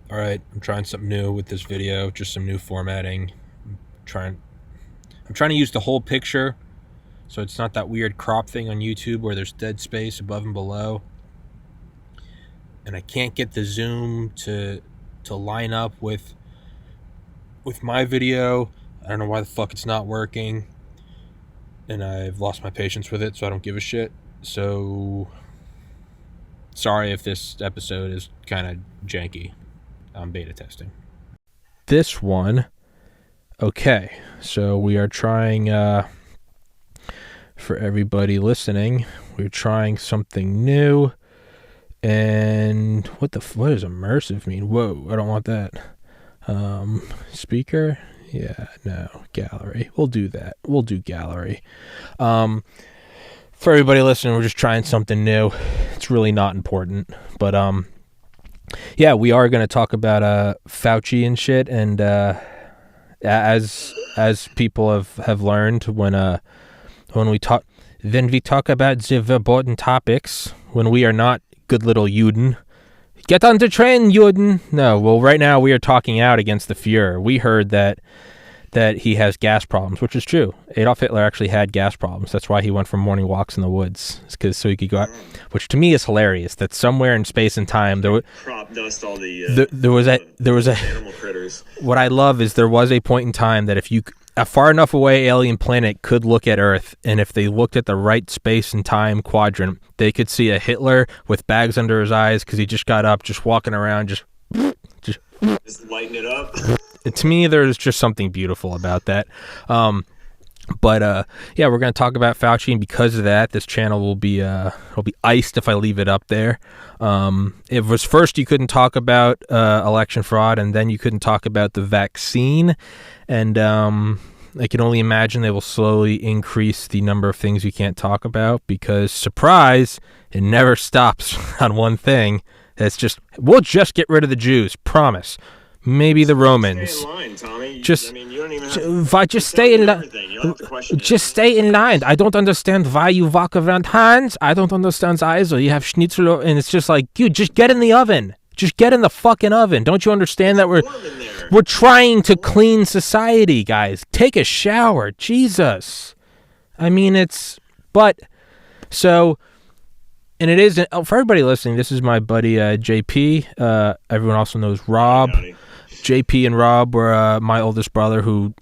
All right, I'm trying something new with this video, just some new formatting. Trying I'm trying to use the whole picture so it's not that weird crop thing on YouTube where there's dead space above and below. And I can't get the zoom to line up with my video. I don't know why the fuck it's not working. And I've lost my patience with it, so I don't give a shit. So sorry if this episode is kind of janky. I'm beta testing. This one, okay, so we are trying, for everybody listening, we're trying something new, and what does immersive mean? Whoa, I don't want that. Speaker? Yeah, no, gallery. We'll do that. We'll do gallery. For everybody listening, we're just trying something new. It's really not important, but, yeah, we are going to talk about Fauci and shit, and as people have learned, when we talk about the important topics, when we are not good little Juden, get on the train, Juden. No, well, right now we are talking out against the Fuhrer. We heard that he has gas problems, which is true. Adolf Hitler actually had gas problems. That's why he went for morning walks in the woods, so he could go out, which to me is hilarious. That somewhere in space and time there was animal critters. What I love is there was a point in time that if a far enough away alien planet could look at Earth, and if they looked at the right space and time quadrant, they could see a Hitler with bags under his eyes because he just got up, just walking around, just lighting it up. To me, there's just something beautiful about that. But yeah, we're going to talk about Fauci, and because of that, this channel will be iced if I leave it up there. It was first you couldn't talk about election fraud, and then you couldn't talk about the vaccine, and I can only imagine they will slowly increase the number of things you can't talk about, because surprise, it never stops on one thing. It's just, we'll just get rid of the Jews, promise. Maybe the Romans. Stay in line, Tommy. You don't even have just stay in line. Just stay in line. I don't understand why you walk around Hans. I don't understand either. You have schnitzel, and it's just like, dude, just get in the oven. Just get in the fucking oven. Don't you understand that we're trying to clean society, guys? Take a shower. Jesus. I mean, and it is, for everybody listening, this is my buddy JP. Everyone also knows Rob. JP and Rob were my oldest brother, who,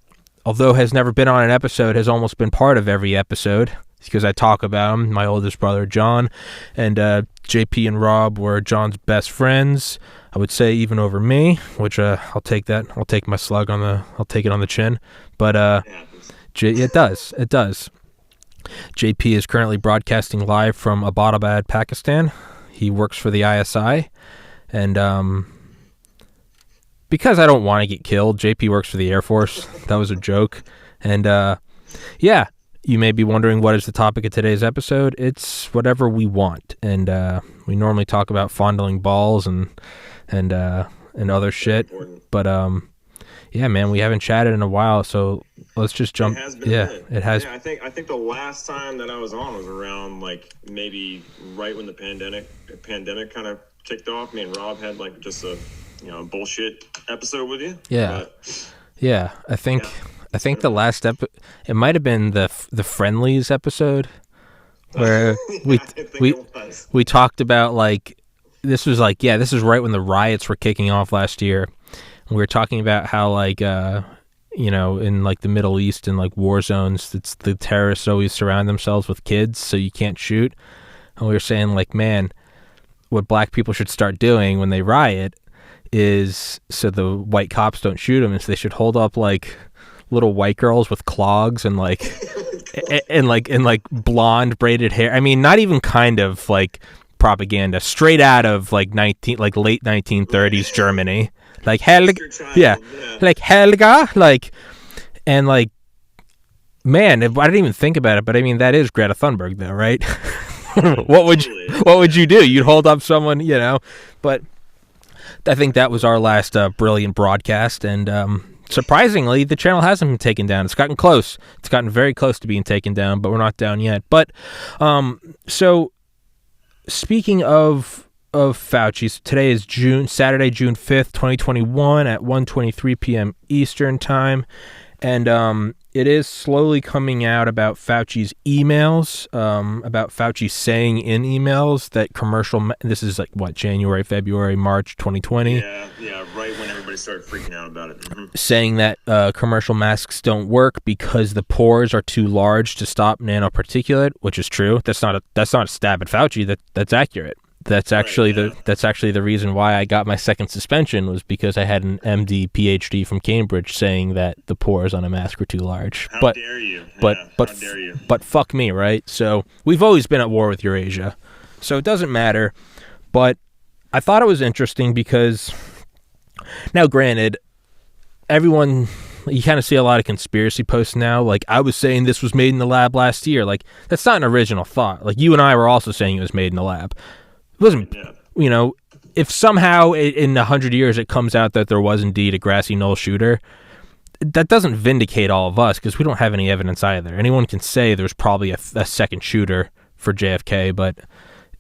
although has never been on an episode, has almost been part of every episode, because I talk about him. My oldest brother, John, and JP and Rob were John's best friends. I would say even over me, which I'll take that. I'll take my slug I'll take it on the chin. But it does. JP is currently broadcasting live from Abbottabad, Pakistan. He works for the ISI, and because I don't want to get killed, JP works for the Air Force. That was a joke. And yeah, you may be wondering what is the topic of today's episode. It's whatever we want, and we normally talk about fondling balls and other shit. But yeah, man, we haven't chatted in a while, so let's just jump. It has been a minute. It has. Yeah, I think the last time that I was on was around like maybe right when the pandemic kind of kicked off. Me and Rob had like just a bullshit episode with you. Yeah, yeah. I think the last it might have been the Friendlies episode where we talked about like this was right when the riots were kicking off last year. We were talking about how, like, in, like, the Middle East and, like, war zones, it's the terrorists always surround themselves with kids, so you can't shoot. And we were saying, like, man, what black people should start doing when they riot is, so the white cops don't shoot them, is they should hold up, like, little white girls with clogs and, like, and blonde braided hair. I mean, not even kind of, like, propaganda. Straight out of, like, late 1930s Germany. Like Helga, like Helga, like, and like, man, I didn't even think about it, but I mean, that is Greta Thunberg, though, right? What would you do? You'd hold up someone, but I think that was our last brilliant broadcast, and surprisingly, the channel hasn't been taken down. It's gotten close. It's gotten very close to being taken down, but we're not down yet. But so speaking of of Fauci. So today is Saturday, June 5th, 2021 at 1:23 p.m. Eastern time. And it is slowly coming out about Fauci's emails, about Fauci saying in emails that this is like, what, January, February, March 2020? Yeah, right when everybody started freaking out about it. Mm-hmm. Saying that commercial masks don't work because the pores are too large to stop nanoparticulate, which is true. That's not a stab at Fauci. That's accurate. That's actually the reason why I got my second suspension, was because I had an MD PhD from Cambridge saying that the pores on a mask were too large. How dare you? But fuck me, right? So we've always been at war with Eurasia, so it doesn't matter. But I thought it was interesting because, now granted, you kind of see a lot of conspiracy posts now. Like, I was saying this was made in the lab last year. Like, that's not an original thought. Like, you and I were also saying it was made in the lab. It wasn't, if somehow in 100 years it comes out that there was indeed a grassy knoll shooter, that doesn't vindicate all of us, because we don't have any evidence either. Anyone can say there's probably a second shooter for JFK, but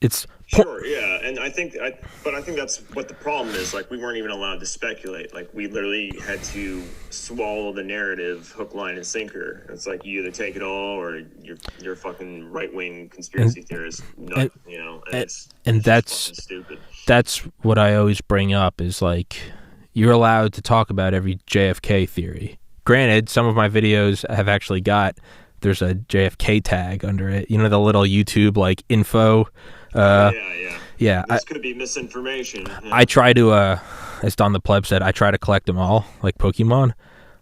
it's... Sure, yeah, and I think that's what the problem is. Like, we weren't even allowed to speculate. Like, we literally had to swallow the narrative, hook, line, and sinker. It's like, you either take it all, or you're a fucking right-wing conspiracy theorist. And that's stupid. That's what I always bring up, is like, you're allowed to talk about every JFK theory. Granted, some of my videos have actually there's a JFK tag under it. You know, the little YouTube like info. Yeah. This could be misinformation. Yeah. I try to, as Don the Pleb said, I try to collect them all, like Pokemon.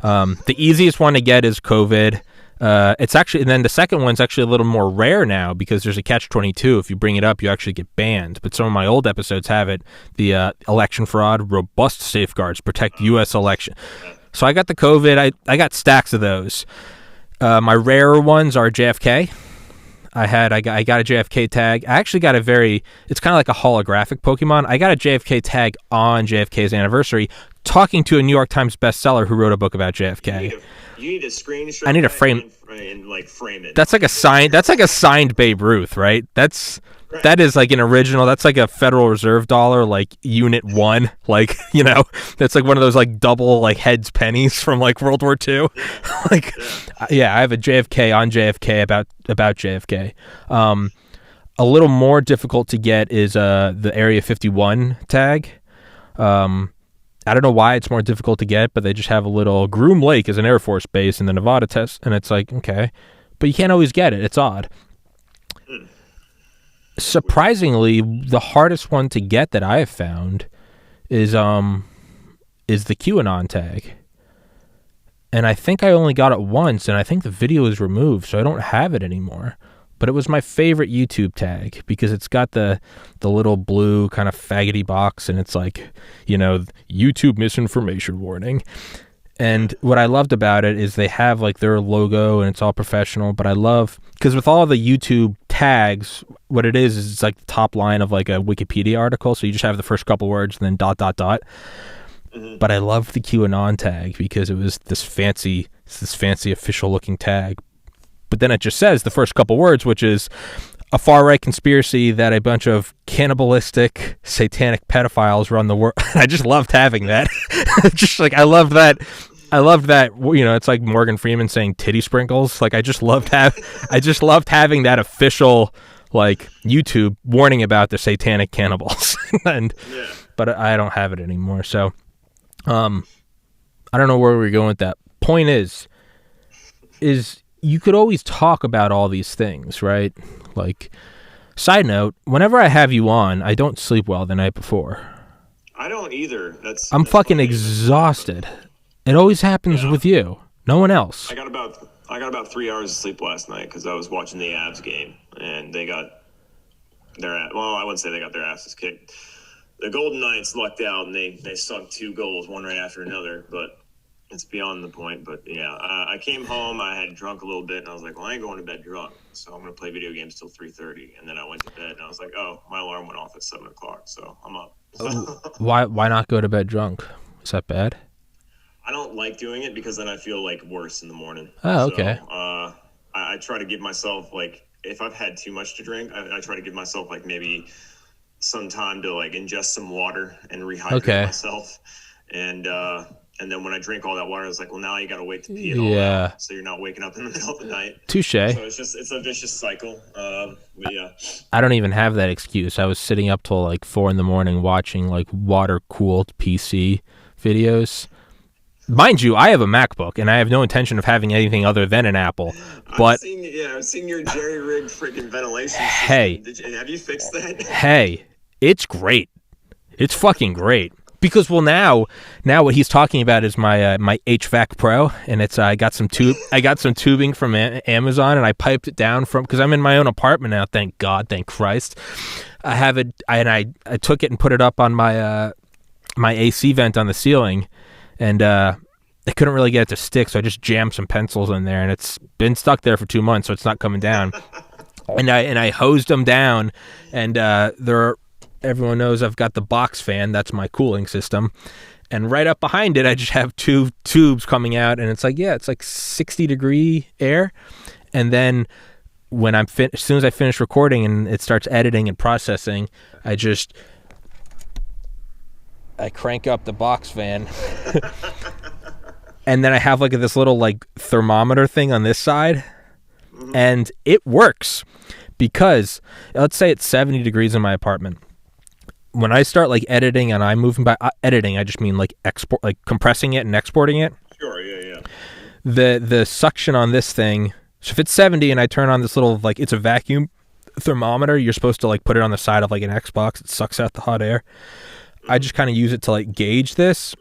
The easiest one to get is COVID. It's actually, and then the second one's actually a little more rare now, because there's a catch-22. If you bring it up, you actually get banned. But some of my old episodes have it. The election fraud, robust safeguards protect U.S. election. So I got the COVID. I got stacks of those. My rarer ones are JFK. I got a JFK tag. I actually got it's kind of like a holographic Pokemon. I got a JFK tag on JFK's anniversary, talking to a New York Times bestseller who wrote a book about JFK. You need a screenshot. I need a frame and like frame it. That's like a signed Babe Ruth, right? That is like an original. That's like a Federal Reserve dollar, like Unit 1. Like, that's like one of those like double like heads pennies from like World War II. I have a JFK on JFK about JFK. A little more difficult to get is the Area 51 tag. I don't know why it's more difficult to get, but they just have a little Groom Lake as an Air Force base in the Nevada test, and it's like, okay, but you can't always get it. It's odd. Surprisingly, the hardest one to get that I have found is the QAnon tag. And I think I only got it once, and I think the video is removed, so I don't have it anymore. But it was my favorite YouTube tag, because it's got the little blue kind of faggoty box, and it's like, YouTube misinformation warning. And what I loved about it is they have like their logo, and it's all professional. But I love, because with all the YouTube tags, what it is it's like the top line of like a Wikipedia article. So you just have the first couple words and then ... Mm-hmm. But I love the QAnon tag because it was this fancy official looking tag. But then it just says the first couple words, which is a far-right conspiracy that a bunch of cannibalistic, satanic pedophiles run the world. I just loved having that. Just like, I loved that, it's like Morgan Freeman saying titty sprinkles. Like, I just loved having that official, like, YouTube warning about the satanic cannibals. But I don't have it anymore. So, I don't know where we're going with that. Point is you could always talk about all these things, right? Like, side note, whenever I have you on, I don't sleep well the night before. I don't either. I'm fucking exhausted. It always happens with you. No one else. I got about 3 hours of sleep last night because I was watching the Avs game, and they got I wouldn't say they got their asses kicked. The Golden Knights lucked out, and they sunk 2 goals, one right after another, but it's beyond the point. But yeah, I came home, I had drunk a little bit, and I was like, well, I ain't going to bed drunk, so I'm going to play video games till 3:30. And then I went to bed, and I was like, oh, my alarm went off at 7 o'clock, so I'm up. Why not go to bed drunk? Is that bad? I don't like doing it because then I feel like worse in the morning. Oh, okay. So, I try to give myself, like, if I've had too much to drink, I try to give myself like maybe some time to like ingest some water and rehydrate myself. And then when I drink all that water, it's like, well, now you got to wait to pee it all out, so you're not waking up in the middle of the night. Touche. So it's a vicious cycle. But yeah, I don't even have that excuse. I was sitting up till like 4 a.m. watching like water cooled PC videos. Mind you, I have a MacBook and I have no intention of having anything other than an Apple. But I've seen your jerry-rigged freaking ventilation system. Hey, have you fixed that? Hey, it's great. It's fucking great. Because now what he's talking about is my my HVAC Pro, and it's I got some tubing from Amazon, and I piped it down because I'm in my own apartment now. Thank God, thank Christ. I have it, and I took it and put it up on my my AC vent on the ceiling, and I couldn't really get it to stick, so I just jammed some pencils in there, and it's been stuck there for 2 months, so it's not coming down. and I hosed them down, and everyone knows I've got the box fan. That's my cooling system. And right up behind it, I just have 2 tubes coming out. And it's like, it's like 60-degree air. And then when as soon as I finish recording and it starts editing and processing, I crank up the box fan. And then I have like this little like thermometer thing on this side. And it works because let's say it's 70 degrees in my apartment. When I start like editing and I'm moving by editing, I just mean like compressing it and exporting it. Sure, yeah. The suction on this thing. So if it's 70 and I turn on this little like it's a vacuum thermometer, you're supposed to like put it on the side of like an Xbox. It sucks out the hot air. I just kind of use it to like gauge this.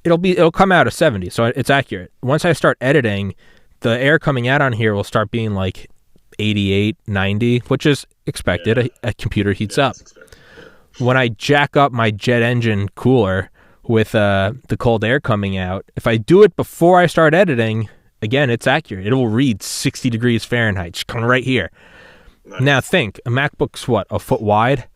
It'll come out of 70, so it's accurate. Once I start editing, the air coming out on here will start being like 88, 90, which is expected. Yeah. A computer heats up. When I jack up my jet engine cooler with the cold air coming out, if I do it before I start editing, again, it's accurate. It will read 60 degrees Fahrenheit, just coming right here. Nice. Now think, a MacBook's what, a foot wide?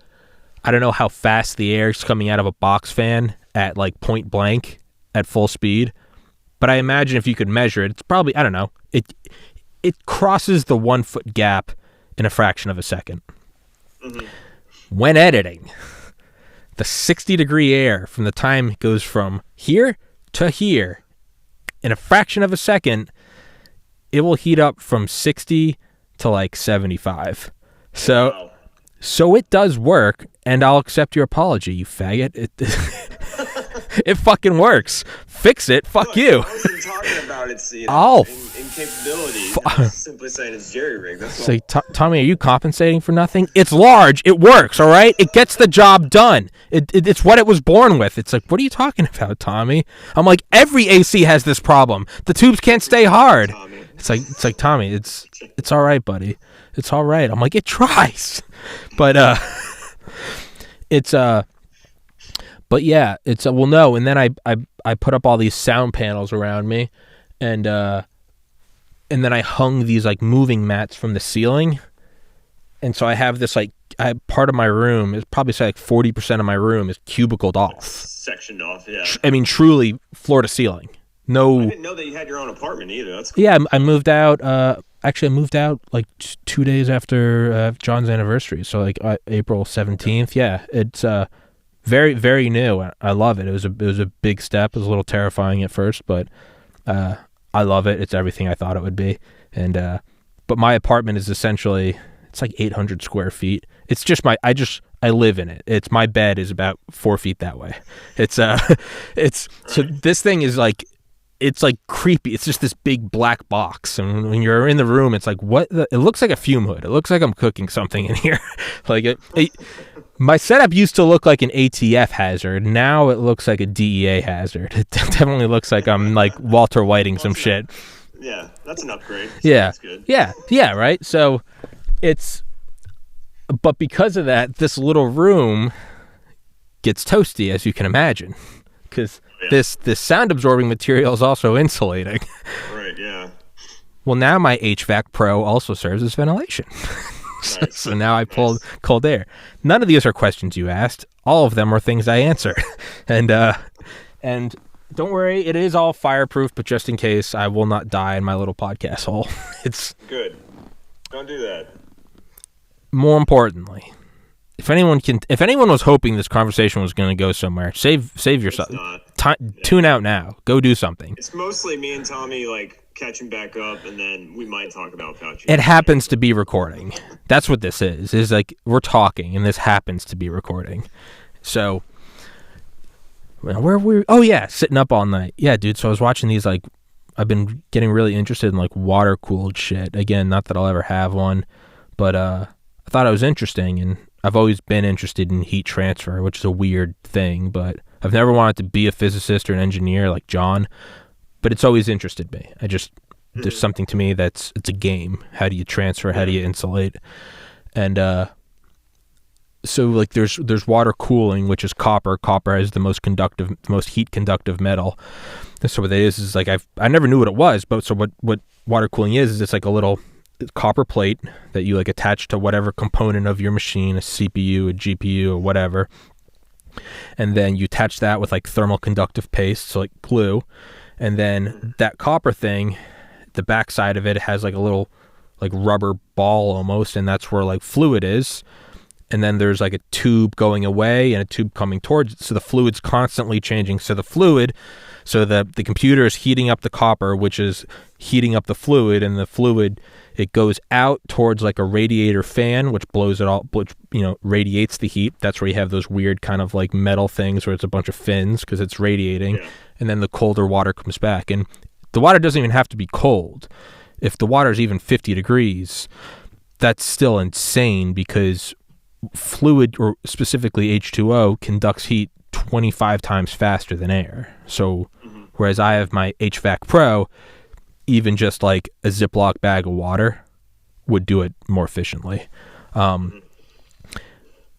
I don't know how fast the air is coming out of a box fan at like point blank at full speed, but I imagine if you could measure it, it's probably, I don't know, it crosses the 1 foot gap in a fraction of a second. Mm-hmm. When editing, the 60-degree air from the time it goes from here to here, in a fraction of a second, it will heat up from 60 to like 75. So it does work, and I'll accept your apology, you faggot. It fucking works. Fix it. Fuck you. I wasn't talking about its in capabilities. I'm simply saying it's jerry-rigged. That's all. Tommy, are you compensating for nothing? It's large. It works, all right? It gets the job done. It's what it was born with. It's like, what are you talking about, Tommy? I'm like, every AC has this problem. The tubes can't stay hard. It's like Tommy, it's all right, buddy. It's all right. I'm like, it tries. But But yeah, it's well, no, and then I put up all these sound panels around me, and then I hung these like moving mats from the ceiling, and so I have this like part of my room is probably say like 40% of my room is cubicled off, sectioned off. Yeah, I mean truly floor to ceiling. No, I didn't know that you had your own apartment either. That's cool. Yeah, I moved out. Actually, I moved out like 2 days after John's anniversary, so like April 17th. Yeah, it's very, very new. I love it. It was a big step. It was a little terrifying at first, but I love it. It's everything I thought it would be. And but my apartment is essentially, it's like 800 square feet. It's just I live in it. It's my bed is about 4 feet that way. It's so this thing is like, it's like creepy. It's just this big black box, and when you're in the room, it's like it looks like a fume hood. It looks like I'm cooking something in here. Like my setup used to look like an ATF hazard. Now it looks like a DEA hazard. It definitely looks like I'm like Walter Whiting some shit. Yeah, that's an upgrade. So yeah, that's good. Yeah, right. So but because of that, this little room gets toasty, as you can imagine, because this sound absorbing material is also insulating. Right. Yeah. Well, now my HVAC Pro also serves as ventilation. Nice. So now I pulled cold air. None of these are questions you asked. All of them are things I answer. And don't worry, it is all fireproof, but just in case, I will not die in my little podcast hole. It's good. Don't do that. More importantly, if anyone was hoping this conversation was going to go somewhere, save yourself. Tune out now. Go do something. It's mostly me and Tommy like catching back up, and then we might talk about Fauci. It happens to be recording. That's what this is. Is like we're talking, and this happens to be recording. So, where were we? Oh yeah, sitting up all night. Yeah, dude. So I was watching these like. I've been getting really interested in like water cooled shit. Again, not that I'll ever have one, but I thought it was interesting, and I've always been interested in heat transfer, which is a weird thing, but I've never wanted to be a physicist or an engineer like John, but it's always interested me. There's something to me it's a game. How do you transfer? How do you insulate? And so like there's water cooling, which is copper. Copper is the most heat conductive metal. So what that is like I never knew what it was, but so what water cooling is it's like a little copper plate that you like attach to whatever component of your machine, a CPU, a GPU, or whatever. And then you attach that with like thermal conductive paste, so like glue. And then that copper thing, the backside of it has like a little like rubber ball almost, and that's where like fluid is. And then there's like a tube going away and a tube coming towards it. So the fluid's constantly changing. So the computer is heating up the copper, which is heating up the fluid, and the fluid, it goes out towards like a radiator fan, which blows it all, which, radiates the heat. That's where you have those weird kind of like metal things where it's a bunch of fins because it's radiating. Yeah. And then the colder water comes back. And the water doesn't even have to be cold. If the water is even 50 degrees, that's still insane because fluid, or specifically H2O, conducts heat 25 times faster than air. So whereas I have my HVAC Pro, even just like a Ziploc bag of water would do it more efficiently.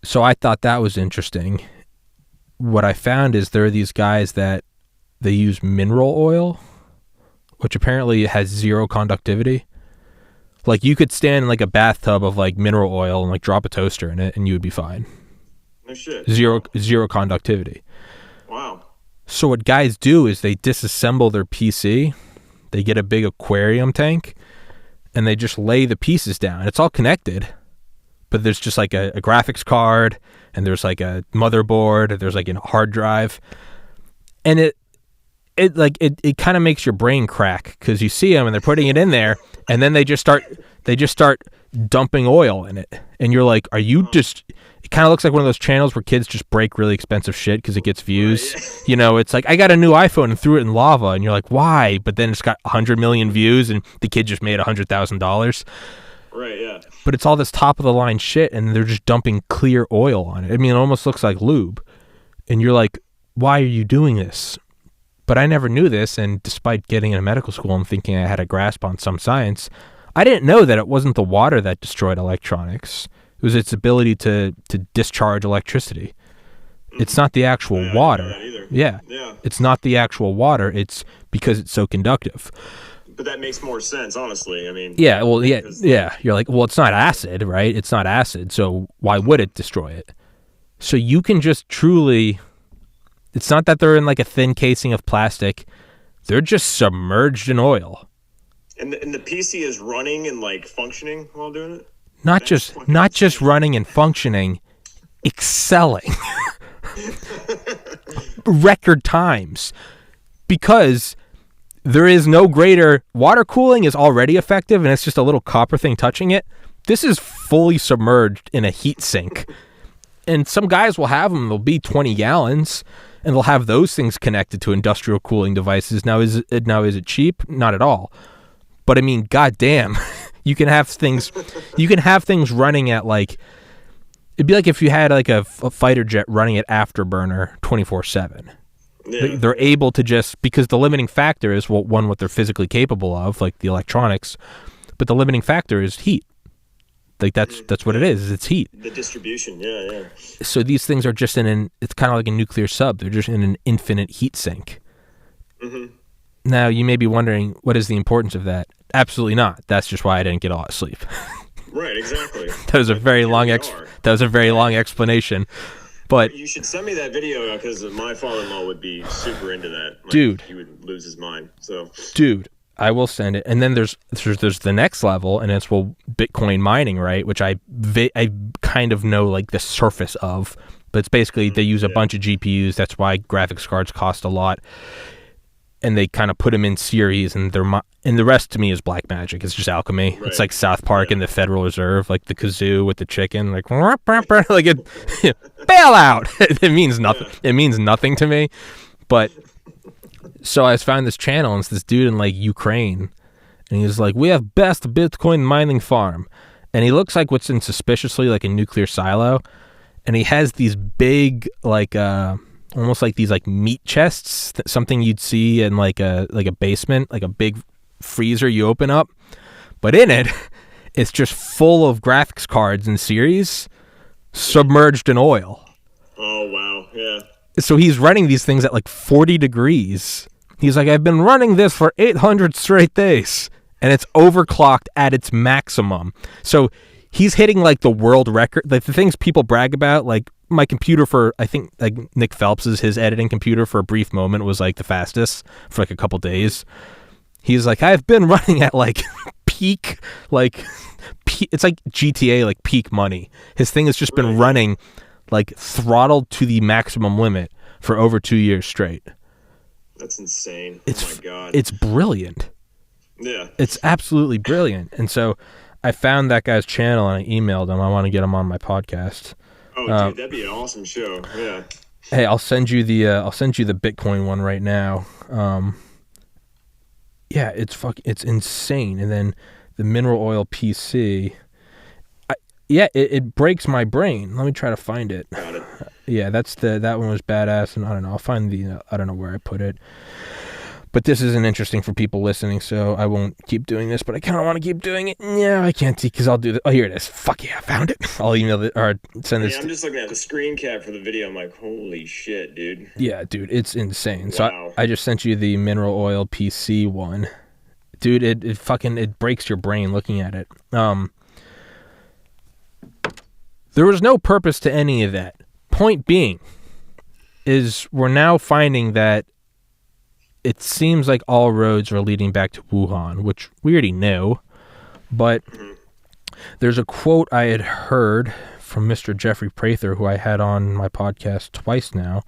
So I thought that was interesting. What I found is there are these guys that they use mineral oil, which apparently has zero conductivity. Like you could stand in like a bathtub of like mineral oil and like drop a toaster in it and you would be fine. No shit. Zero conductivity. Wow. So what guys do is they disassemble their PC. They get a big aquarium tank and they just lay the pieces down. It's all connected, but there's just like a graphics card and there's like a motherboard. There's like a hard drive, and it kind of makes your brain crack because you see them and they're putting it in there, and then they just start dumping oil in it, and you're like, are you just? It kind of looks like one of those channels where kids just break really expensive shit because it gets views. Right. It's like, I got a new iPhone and threw it in lava, and you're like, why? But then it's got 100 million views, and the kid just made $100,000. Right. Yeah. But it's all this top of the line shit, and they're just dumping clear oil on it. I mean, it almost looks like lube, and you're like, why are you doing this? But I never knew this, and despite getting into medical school and thinking I had a grasp on some science, I didn't know that it wasn't the water that destroyed electronics. It was its ability to discharge electricity. It's not the actual water. Yeah. It's not the actual water. It's because it's so conductive. But that makes more sense, honestly. I mean... Yeah, well, yeah. You're like, well, it's not acid, right? It's not acid, so why would it destroy it? So you can just truly... It's not that they're in like a thin casing of plastic. They're just submerged in oil. And the PC is running and like functioning while doing it? Not just running and functioning, excelling. Record times. Because there is no greater... Water cooling is already effective, and it's just a little copper thing touching it. This is fully submerged in a heat sink. And some guys will have them. They'll be 20 gallons, and they'll have those things connected to industrial cooling devices. Now, is it cheap? Not at all. But I mean, goddamn, you can have things running at like, it'd be like if you had like a fighter jet running at afterburner 24/7. Yeah. They're able to just, because the limiting factor is what they're physically capable of, like the electronics, but the limiting factor is heat. Like that's what it is. It's heat. The distribution, yeah. So these things are just it's kind of like a nuclear sub. They're just in an infinite heat sink. Mm-hmm. Now, you may be wondering, what is the importance of that? Absolutely not. That's just why I didn't get a lot of sleep. Right, exactly. That was a very long explanation. But you should send me that video because my father-in-law would be super into that. Like, dude, he would lose his mind. So, dude, I will send it. And then there's the next level, and it's Bitcoin mining, right? Which I kind of know like the surface of, but it's basically they use a bunch of GPUs. That's why graphics cards cost a lot, and they kind of put them in series, and the rest to me is black magic. It's just alchemy. Right. It's like South Park and the Federal Reserve, like the kazoo with the chicken, like like it bail out. It means nothing. Yeah. It means nothing to me, but. So I found this channel, and it's this dude in like Ukraine, and he's like, "We have best Bitcoin mining farm," and he looks like what's in suspiciously like a nuclear silo, and he has these big like almost like these like meat chests, something you'd see in like a basement, like a big freezer you open up, but in it, it's just full of graphics cards in series, submerged in oil. Oh wow, yeah. So he's running these things at like 40 degrees. He's like, I've been running this for 800 straight days. And it's overclocked at its maximum. So he's hitting like the world record. Like the things people brag about, like my computer for, I think like Nick Phelps's, his editing computer for a brief moment was like the fastest for like a couple days. He's like, I've been running at like peak, it's like GTA, like peak money. His thing has just been running like throttled to the maximum limit for over 2 years straight. That's insane. Oh my God. It's brilliant. Yeah. It's absolutely brilliant. And so I found that guy's channel and I emailed him. I want to get him on my podcast. Oh, dude, that'd be an awesome show. Yeah. Hey, I'll send you the Bitcoin one right now. Yeah, it's insane. And then the mineral oil PC. It breaks my brain. Let me try to find it. Got it. Yeah, that one was badass, and I don't know. I'll find I don't know where I put it. But this isn't interesting for people listening, so I won't keep doing this. But I kind of want to keep doing it. Yeah, I can't see because I'll do this. Oh, here it is. Fuck yeah, I found it. I'll email it or send this. Yeah, I'm just looking at the screen cap for the video. I'm like, holy shit, dude. Yeah, dude, it's insane. Wow. So I just sent you the mineral oil PC one. Dude, it breaks your brain looking at it. There was no purpose to any of that. Point being is we're now finding that it seems like all roads are leading back to Wuhan, which we already knew. But there's a quote I had heard from Mr. Jeffrey Prather, who I had on my podcast twice now.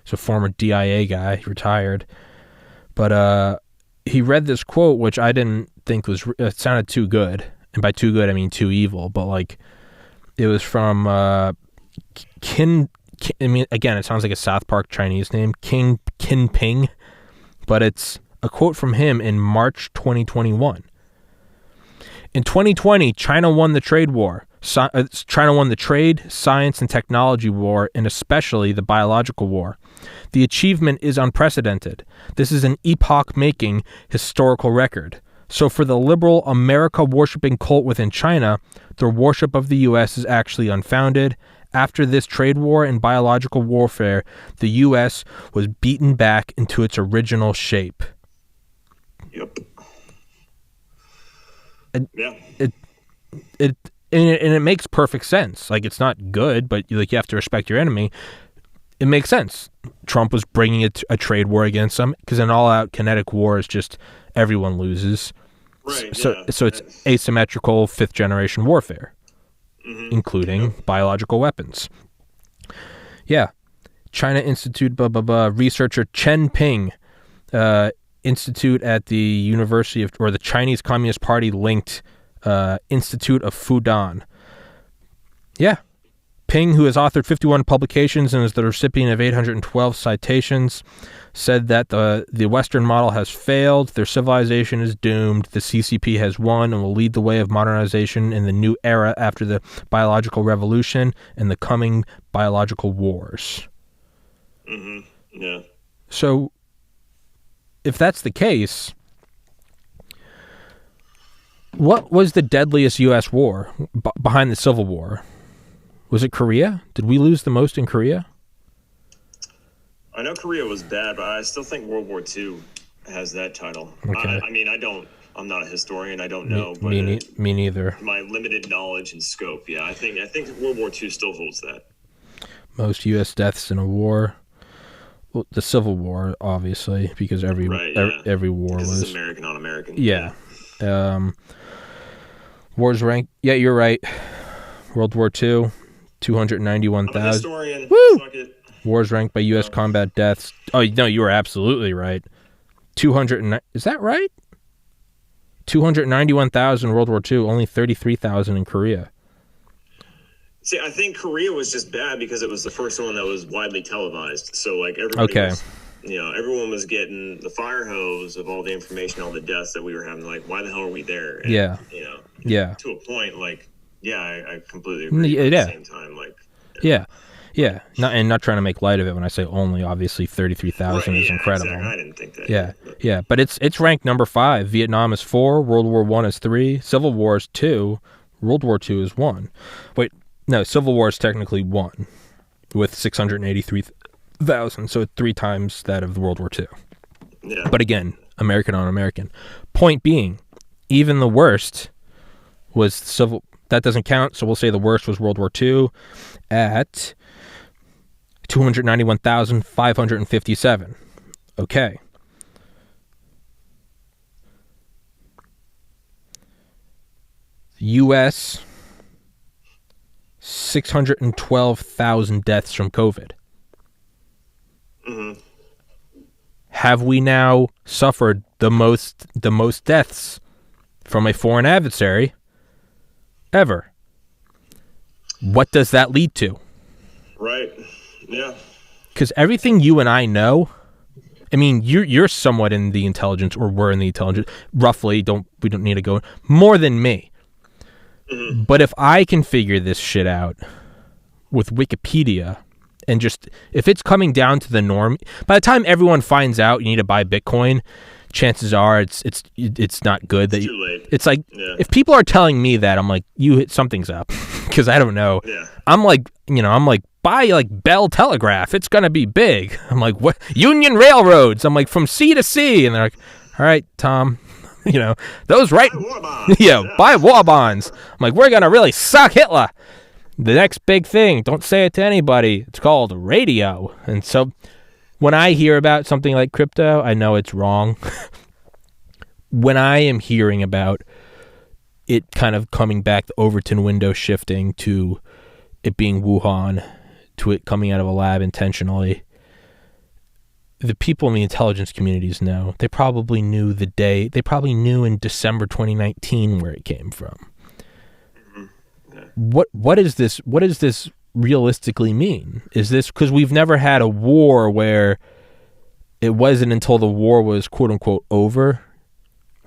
He's a former DIA guy. He retired. But he read this quote, which I didn't think it sounded too good. And by too good, I mean too evil. But like, it was from again, it sounds like a South Park Chinese name, Kin Ping, but it's a quote from him in March 2021. In 2020, China won the trade war. China won the trade, science, and technology war, and especially the biological war. The achievement is unprecedented. This is an epoch-making historical record. So for the liberal America-worshipping cult within China, their worship of the U.S. is actually unfounded. After this trade war and biological warfare, the U.S. was beaten back into its original shape. Yep. It makes perfect sense. Like, it's not good, but you have to respect your enemy. It makes sense. Trump was bringing a trade war against them because an all-out kinetic war is just everyone loses. Right. So it's asymmetrical fifth-generation warfare, including biological weapons. Yeah. China Institute, researcher Chen Ping, Institute at the University of, or the Chinese Communist Party linked Institute of Fudan. Yeah. Ping, who has authored 51 publications and is the recipient of 812 citations, said that the Western model has failed, their civilization is doomed, the CCP has won and will lead the way of modernization in the new era after the biological revolution and the coming biological wars. Yeah. So, if that's the case, what was the deadliest U.S. war behind the Civil War? Was it Korea? Did we lose the most in Korea? I know Korea was bad, but I still think World War II has that title. Okay. I'm not a historian. I don't know. Me neither. My limited knowledge and scope, yeah. I think World War II still holds that. Most U.S. deaths in a war. Well, the Civil War, obviously, because every Right, yeah. every war Because was it's American on American. yeah. Wars ranked. Yeah, you're right. World War II, 291,000. I'm a historian. Woo! Fuck it. Wars ranked by U.S. combat deaths. Oh no, you were absolutely right. 209. Is that right? 291,000 World War II. Only 33,000 in Korea. See, I think Korea was just bad because it was the first one that was widely televised. So, like, everybody was, everyone was getting the fire hose of all the information, all the deaths that we were having. Like, why the hell are we there? And, yeah. To a point, like, I completely agree. But at the same time, like, yeah. Not trying to make light of it when I say only. Obviously, 33,000 is incredible. Exactly. I didn't think that. Yeah. But it's ranked number 5. Vietnam is 4. World War I is 3. Civil War is 2. World War II is 1. Wait. No, Civil War is technically 1 with 683,000, so 3 times that of World War II. Yeah. But again, American on American. Point being, even the worst was civil. That doesn't count, so we'll say the worst was World War II at 291,557. Okay. U.S. 612,000 deaths from COVID. Mm-hmm. Have we now suffered the most deaths from a foreign adversary ever? What does that lead to? Right. Yeah. Because everything you and I know, I mean, you're somewhat in the intelligence, or we're in the intelligence, roughly. We don't need to go more than me. Mm-hmm. But if I can figure this shit out with Wikipedia, and just if it's coming down to the norm, by the time everyone finds out you need to buy Bitcoin, chances are it's not good. It's too late. It's like if people are telling me that, I'm like, something's up, because I don't know. Yeah. I'm like buy like Bell Telegraph. It's gonna be big. I'm like, what? Union Railroads. I'm like, from sea to sea, and they're like, all right, Tom. Those right. Buy war bonds. Buy war bonds. I'm like, we're going to really suck Hitler. The next big thing, don't say it to anybody. It's called radio. And so when I hear about something like crypto, I know it's wrong. When I am hearing about it kind of coming back, the Overton window shifting to it being Wuhan, to it coming out of a lab intentionally, the people in the intelligence communities know. They probably knew the day. They probably knew in December 2019 where it came from. Mm-hmm. Yeah. What does this realistically mean? Is this because we've never had a war where it wasn't until the war was quote unquote over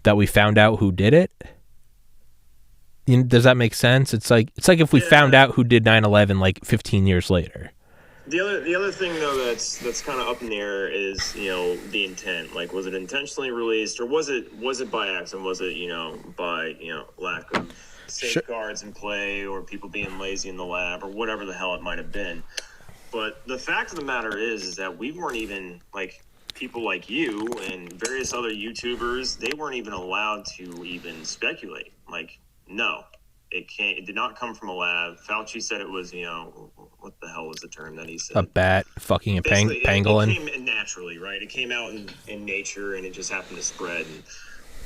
that we found out who did it? Does that make sense? It's like if we found out who did 9/11 like 15 years later. The other thing though that's kind of up in the air is the intent. Like, was it intentionally released, or was it by accident? Was it by lack of safeguards in play, or people being lazy in the lab, or whatever the hell it might have been? But the fact of the matter is that we weren't even, like, people like you and various other YouTubers, they weren't even allowed to even speculate. Like, no. It did not come from a lab. Fauci said it was, what the hell was the term that he said? A bat fucking a pangolin. It came naturally, right? It came out in nature, and it just happened to spread. And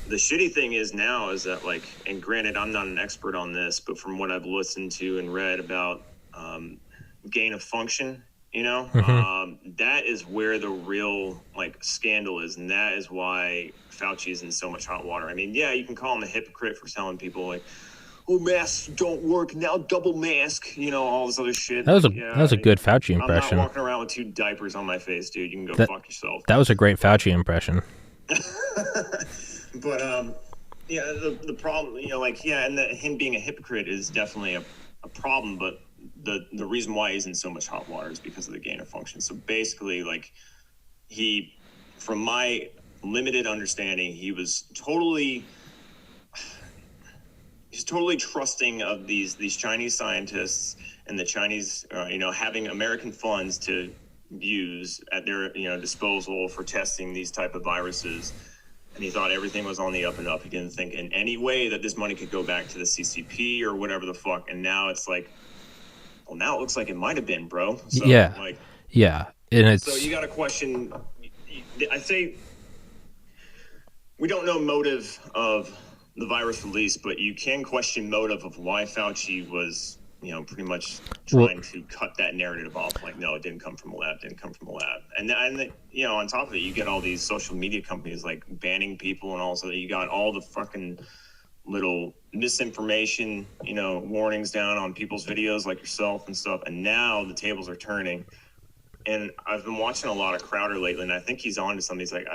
the shitty thing is now is that, like, and granted, I'm not an expert on this, but from what I've listened to and read about gain of function, that is where the real, like, scandal is, and that is why Fauci is in so much hot water. I mean, yeah, you can call him a hypocrite for telling people, like, oh, masks don't work, now double mask, all this other shit. That was a good Fauci impression. I'm not walking around with 2 diapers on my face, dude. You can go fuck yourself. That was a great Fauci impression. But the problem, and him being a hypocrite is definitely a problem, but the reason why he's in so much hot water is because of the gain of function. So basically, like, from my limited understanding, he's totally trusting of these Chinese scientists and the Chinese, having American funds to use at their, disposal for testing these type of viruses. And he thought everything was on the up and up. He didn't think in any way that this money could go back to the CCP or whatever the fuck. And now it's like, well, now it looks like it might have been, bro. So, yeah. And it's so you got to question. I say we don't know motive of the virus release, but you can question motive of why Fauci was, pretty much trying to cut that narrative off. Like, no, it didn't come from a lab, And on top of it, you get all these social media companies like banning people, and also you got all the fucking little misinformation, warnings down on people's videos like yourself and stuff. And now the tables are turning. And I've been watching a lot of Crowder lately, and I think he's on to something. He's like,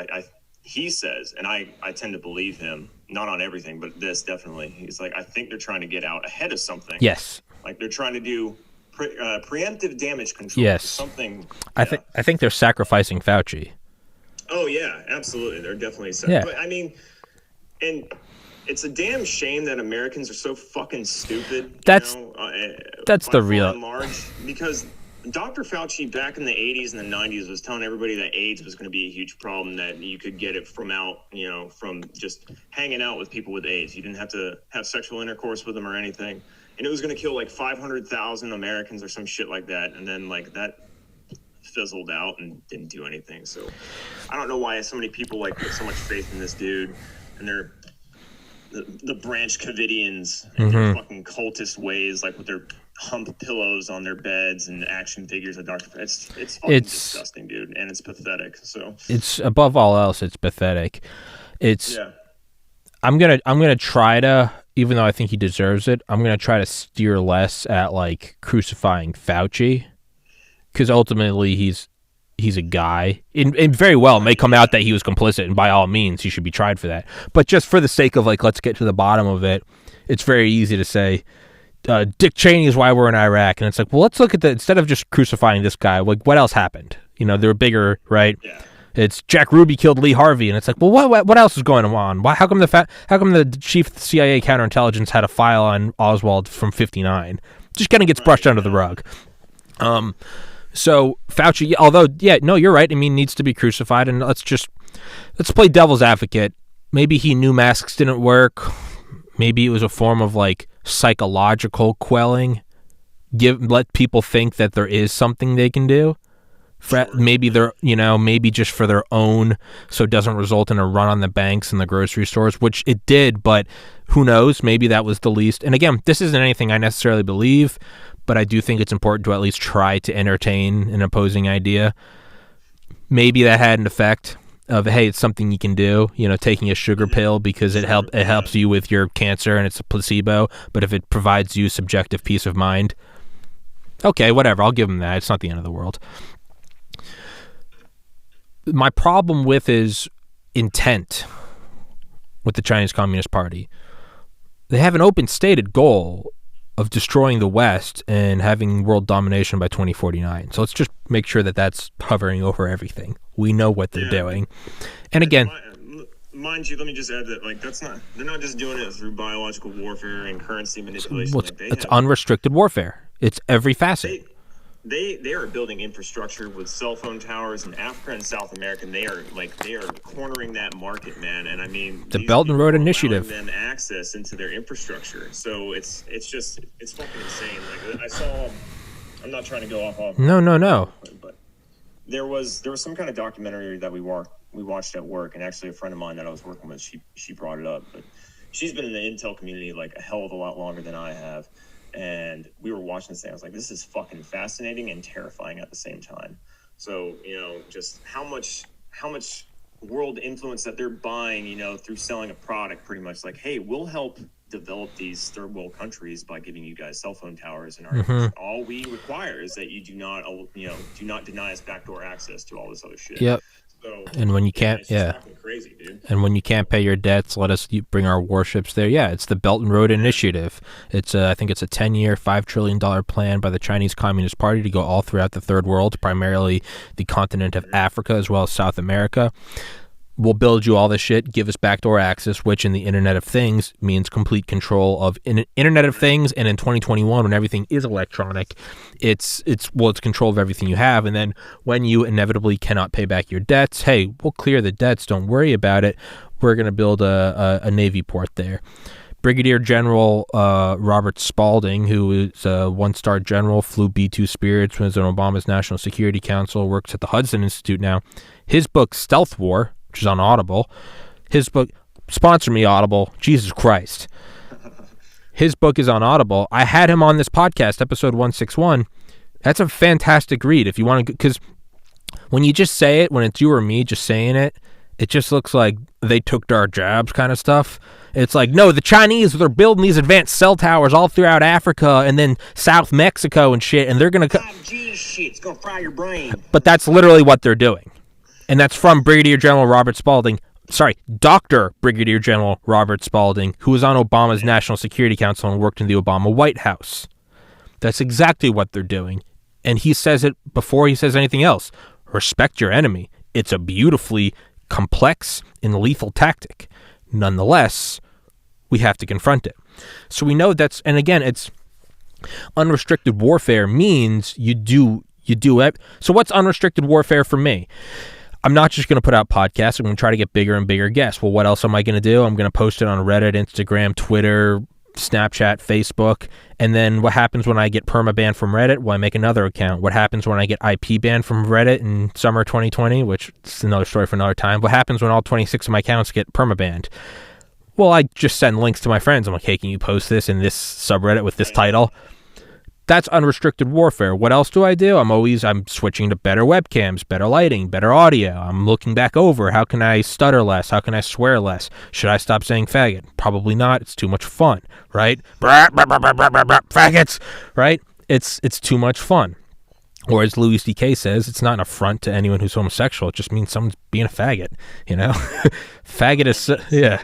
he says, and I tend to believe him, not on everything, but this definitely. He's like, I think they're trying to get out ahead of something. Yes. Like they're trying to do preemptive damage control. Yes. Something. I think they're sacrificing Fauci. Oh yeah, absolutely. They're definitely. Yeah. But I mean, and it's a damn shame that Americans are so fucking stupid. That's the real. Large, because Dr. Fauci back in the 80s and the 90s was telling everybody that AIDS was going to be a huge problem, that you could get it from just hanging out with people with AIDS. You didn't have to have sexual intercourse with them or anything. And it was going to kill like 500,000 Americans or some shit like that. And then like that fizzled out and didn't do anything. So I don't know why so many people like put so much faith in this dude, and they're the Branch Covidians and their fucking cultist ways, like with their hump pillows on their beds and action figures of Dr. It's fucking disgusting, dude, and it's pathetic. So it's above all else, it's pathetic. I'm gonna try to, even though I think he deserves it, I'm gonna try to steer less at like crucifying Fauci, because ultimately he's a guy, and very well may come out that he was complicit, and by all means he should be tried for that. But just for the sake of like, let's get to the bottom of it, it's very easy to say Dick Cheney is why we're in Iraq, and it's like, well, let's look at instead of just crucifying this guy, like what else happened? There were bigger, right? Yeah. It's Jack Ruby killed Lee Harvey, and it's like, well, what else is going on? How come the chief of the CIA counterintelligence had a file on Oswald from '59? Just kind of gets brushed under the rug. So Fauci, although, you're right. I mean, needs to be crucified, and let's play devil's advocate. Maybe he knew masks didn't work. Maybe it was a form of like psychological quelling. Let people think that there is something they can do. Maybe they're, maybe just for their own, so it doesn't result in a run on the banks and the grocery stores, which it did, but who knows? Maybe that was the least. And again, this isn't anything I necessarily believe, but I do think it's important to at least try to entertain an opposing idea. Maybe that had an effect of, hey, it's something you can do, taking a sugar pill because it helps you with your cancer and it's a placebo, but if it provides you subjective peace of mind, okay, whatever, I'll give them that. It's not the end of the world. My problem with is intent with the Chinese Communist Party. They have an open stated goal of destroying the West and having world domination by 2049. So let's just make sure that that's hovering over everything. We know what they're doing. And again, mind you, let me just add that they're not just doing it through biological warfare and currency manipulation. It's unrestricted warfare. It's every facet. They are building infrastructure with cell phone towers in Africa and South America. And they are cornering that market, man. And I mean, the Belt and Road Initiative, them access into their infrastructure. So it's fucking insane. Like I saw, I'm not trying to go off. No. But there was some kind of documentary that we watched at work, and actually a friend of mine that I was working with, she brought it up. But she's been in the intel community like a hell of a lot longer than I have. And we were watching this thing. I was like, this is fucking fascinating and terrifying at the same time. So, just how much world influence that they're buying, through selling a product, pretty much like, hey, we'll help develop these third world countries by giving you guys cell phone towers and our all we require is that you do not deny us backdoor access to all this other shit. Yep. So, and when you can't, fucking crazy, dude. And when you can't pay your debts, let us bring our warships there. Yeah, it's the Belt and Road Initiative. It's I think it's a 10-year, $5 trillion plan by the Chinese Communist Party to go all throughout the third world, primarily the continent of Africa as well as South America. We'll build you all this shit, give us backdoor access, which in the Internet of Things means complete control of Internet of Things. And in 2021, when everything is electronic, it's control of everything you have. And then when you inevitably cannot pay back your debts, hey, we'll clear the debts. Don't worry about it. We're going to build a Navy port there. Brigadier General Robert Spalding, who is a one-star general, flew B-2 Spirits, was on Obama's National Security Council, works at the Hudson Institute now. His book, Stealth War, which is on Audible. His book, sponsor me, Audible. Jesus Christ. His book is on Audible. I had him on this podcast, episode 161. That's a fantastic read if you want to, because when you just say it, when it's you or me just saying it, it just looks like they took our jobs kind of stuff. It's like, no, the Chinese, they're building these advanced cell towers all throughout Africa and then South Mexico and shit, and they're going to... 5G shit, it's going to fry your brain. But that's literally what they're doing. And that's from Brigadier General Robert Spalding. Sorry, Dr. Brigadier General Robert Spalding, who was on Obama's National Security Council and worked in the Obama White House. That's exactly what they're doing. And he says it before he says anything else. Respect your enemy. It's a beautifully complex and lethal tactic. Nonetheless, we have to confront it. So we know that's, and again, it's unrestricted warfare means you do it. So what's unrestricted warfare for me? I'm not just going to put out podcasts. I'm going to try to get bigger and bigger guests. Well, what else am I going to do? I'm going to post it on Reddit, Instagram, Twitter, Snapchat, Facebook. And then what happens when I get permabanned from Reddit? Well, I make another account. What happens when I get IP banned from Reddit in summer 2020, which is another story for another time? What happens when all 26 of my accounts get permabanned? Well, I just send links to my friends. I'm like, hey, can you post this in this subreddit with this title? That's unrestricted warfare. What else do? I'm switching to better webcams, better lighting, better audio. I'm looking back over. How can I stutter less? How can I swear less? Should I stop saying faggot? Probably not. It's too much fun, right? Faggots, right? It's too much fun. Or as Louis C.K. says, it's not an affront to anyone who's homosexual. It just means someone's being a faggot, you know? Faggot is, yeah.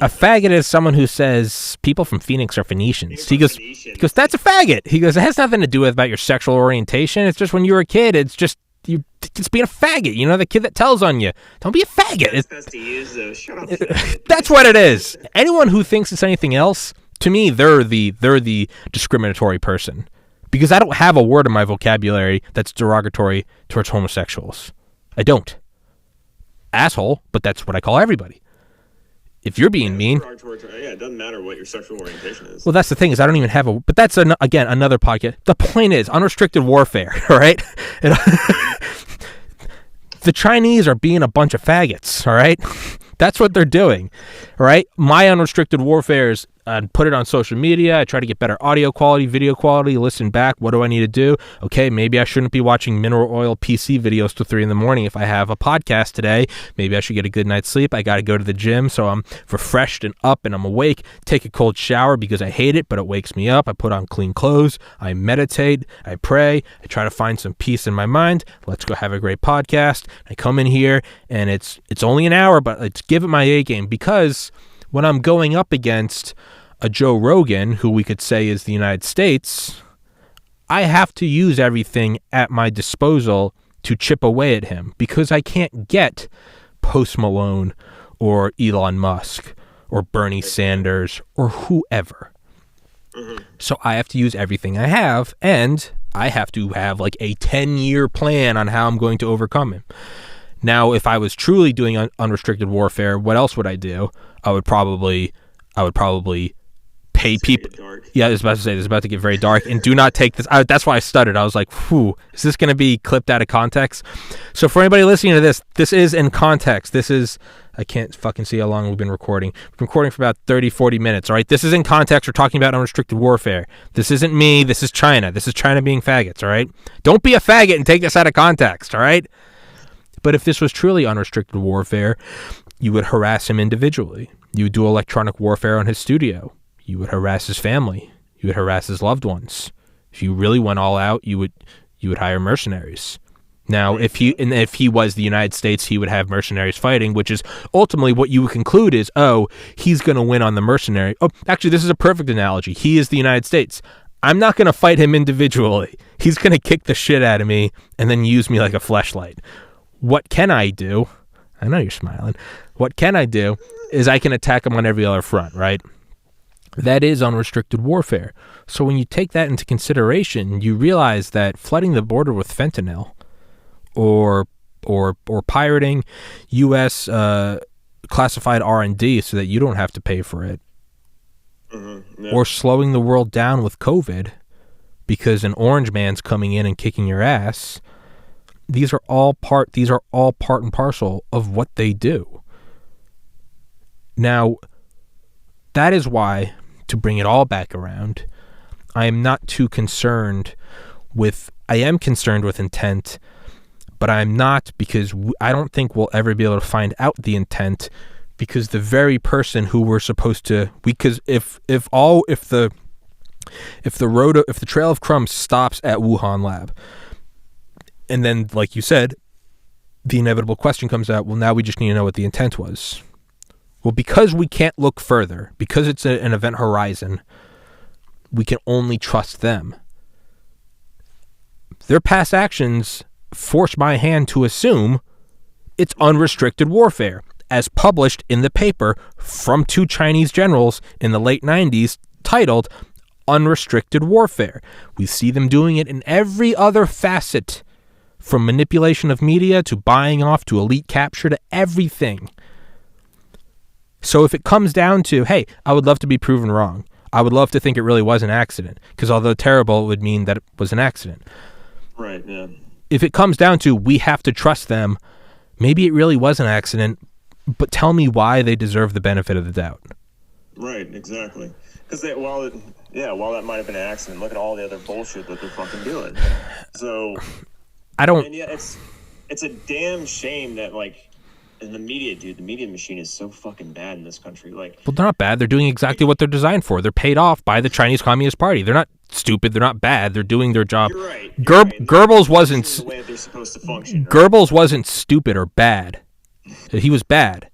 A faggot is someone who says people from Phoenix are Phoenicians. He goes, that's a faggot. He goes, it has nothing to do with about your sexual orientation. It's just when you were a kid, it's just, it's being a faggot. You know, the kid that tells on you. Don't be a faggot. It's best to use those. Shut up, faggot. That's what it is. Anyone who thinks it's anything else, to me, they're the discriminatory person. Because I don't have a word in my vocabulary that's derogatory towards homosexuals. I don't. Asshole, but that's what I call everybody. If you're being mean... it doesn't matter what your sexual orientation is. Well, that's the thing, is I don't even have a... But that's, again, another podcast. The point is, unrestricted warfare, all right? The Chinese are being a bunch of faggots, all right? That's what they're doing, all right? My unrestricted warfare is put it on social media. I try to get better audio quality, video quality, listen back. What do I need to do? Okay, maybe I shouldn't be watching mineral oil PC videos till 3 a.m. if I have a podcast today. Maybe I should get a good night's sleep. I got to go to the gym so I'm refreshed and up and I'm awake. Take a cold shower because I hate it, but it wakes me up. I put on clean clothes. I meditate. I pray. I try to find some peace in my mind. Let's go have a great podcast. I come in here and it's only an hour, but let's give it my A game, because when I'm going up against a Joe Rogan, who we could say is the United States, I have to use everything at my disposal to chip away at him, because I can't get Post Malone or Elon Musk or Bernie Sanders or whoever. Mm-hmm. So I have to use everything I have, and I have to have like a 10-year plan on how I'm going to overcome him. Now, if I was truly doing unrestricted warfare, what else would I do? I would probably pay people. Yeah, I was about to say, this is about to get very dark. And do not take this. That's why I stuttered. I was like, whew, is this going to be clipped out of context? So for anybody listening to this is in context. This is, I can't fucking see how long we've been recording. We've been recording for about 30, 40 minutes, all right? This is in context. We're talking about unrestricted warfare. This isn't me. This is China. This is China being faggots, all right? Don't be a faggot and take this out of context, all right? But if this was truly unrestricted warfare, you would harass him individually. You would do electronic warfare on his studio. You would harass his family. You would harass his loved ones. If you really went all out, you would hire mercenaries. Now, if he was the United States, he would have mercenaries fighting, which is ultimately what you would conclude is, oh, he's going to win on the mercenary. Oh, actually, this is a perfect analogy. He is the United States. I'm not going to fight him individually. He's going to kick the shit out of me and then use me like a fleshlight. What can I do? I know you're smiling. What can I do is I can attack him on every other front, right? That is unrestricted warfare. So when you take that into consideration, you realize that flooding the border with fentanyl or pirating U.S. Classified R&D so that you don't have to pay for it Mm-hmm. Yeah. or slowing the world down with COVID because an orange man's coming in and kicking your ass. These are all part and parcel of what they do. Now, that is why, to bring it all back around, I am not too concerned with, I am concerned with intent, but I'm not, because I don't think we'll ever be able to find out the intent, because the very person who we're supposed to, because if the trail of crumbs stops at Wuhan lab, and then, like you said, the inevitable question comes out, well, now we just need to know what the intent was. Well, because we can't look further, because it's an event horizon, we can only trust them. Their past actions force my hand to assume it's unrestricted warfare, as published in the paper from 2 Chinese generals in the late 90s, titled Unrestricted Warfare. We see them doing it in every other facet, from manipulation of media to buying off to elite capture to everything. So if it comes down to, hey, I would love to be proven wrong. I would love to think it really was an accident, because although terrible, it would mean that it was an accident. Right, yeah. If it comes down to we have to trust them, maybe it really was an accident, but tell me why they deserve the benefit of the doubt. Right, exactly. Because while that might have been an accident, look at all the other bullshit that they're fucking doing. So, and yeah, it's a damn shame that, like, in the media, dude, the media machine is so fucking bad in this country. Like, well, they're not bad. They're doing exactly what they're designed for. They're paid off by the Chinese Communist Party. They're not stupid. They're not bad. They're doing their job. You're right. Goebbels wasn't the way they're supposed to function. Right? Goebbels wasn't stupid or bad. He was bad.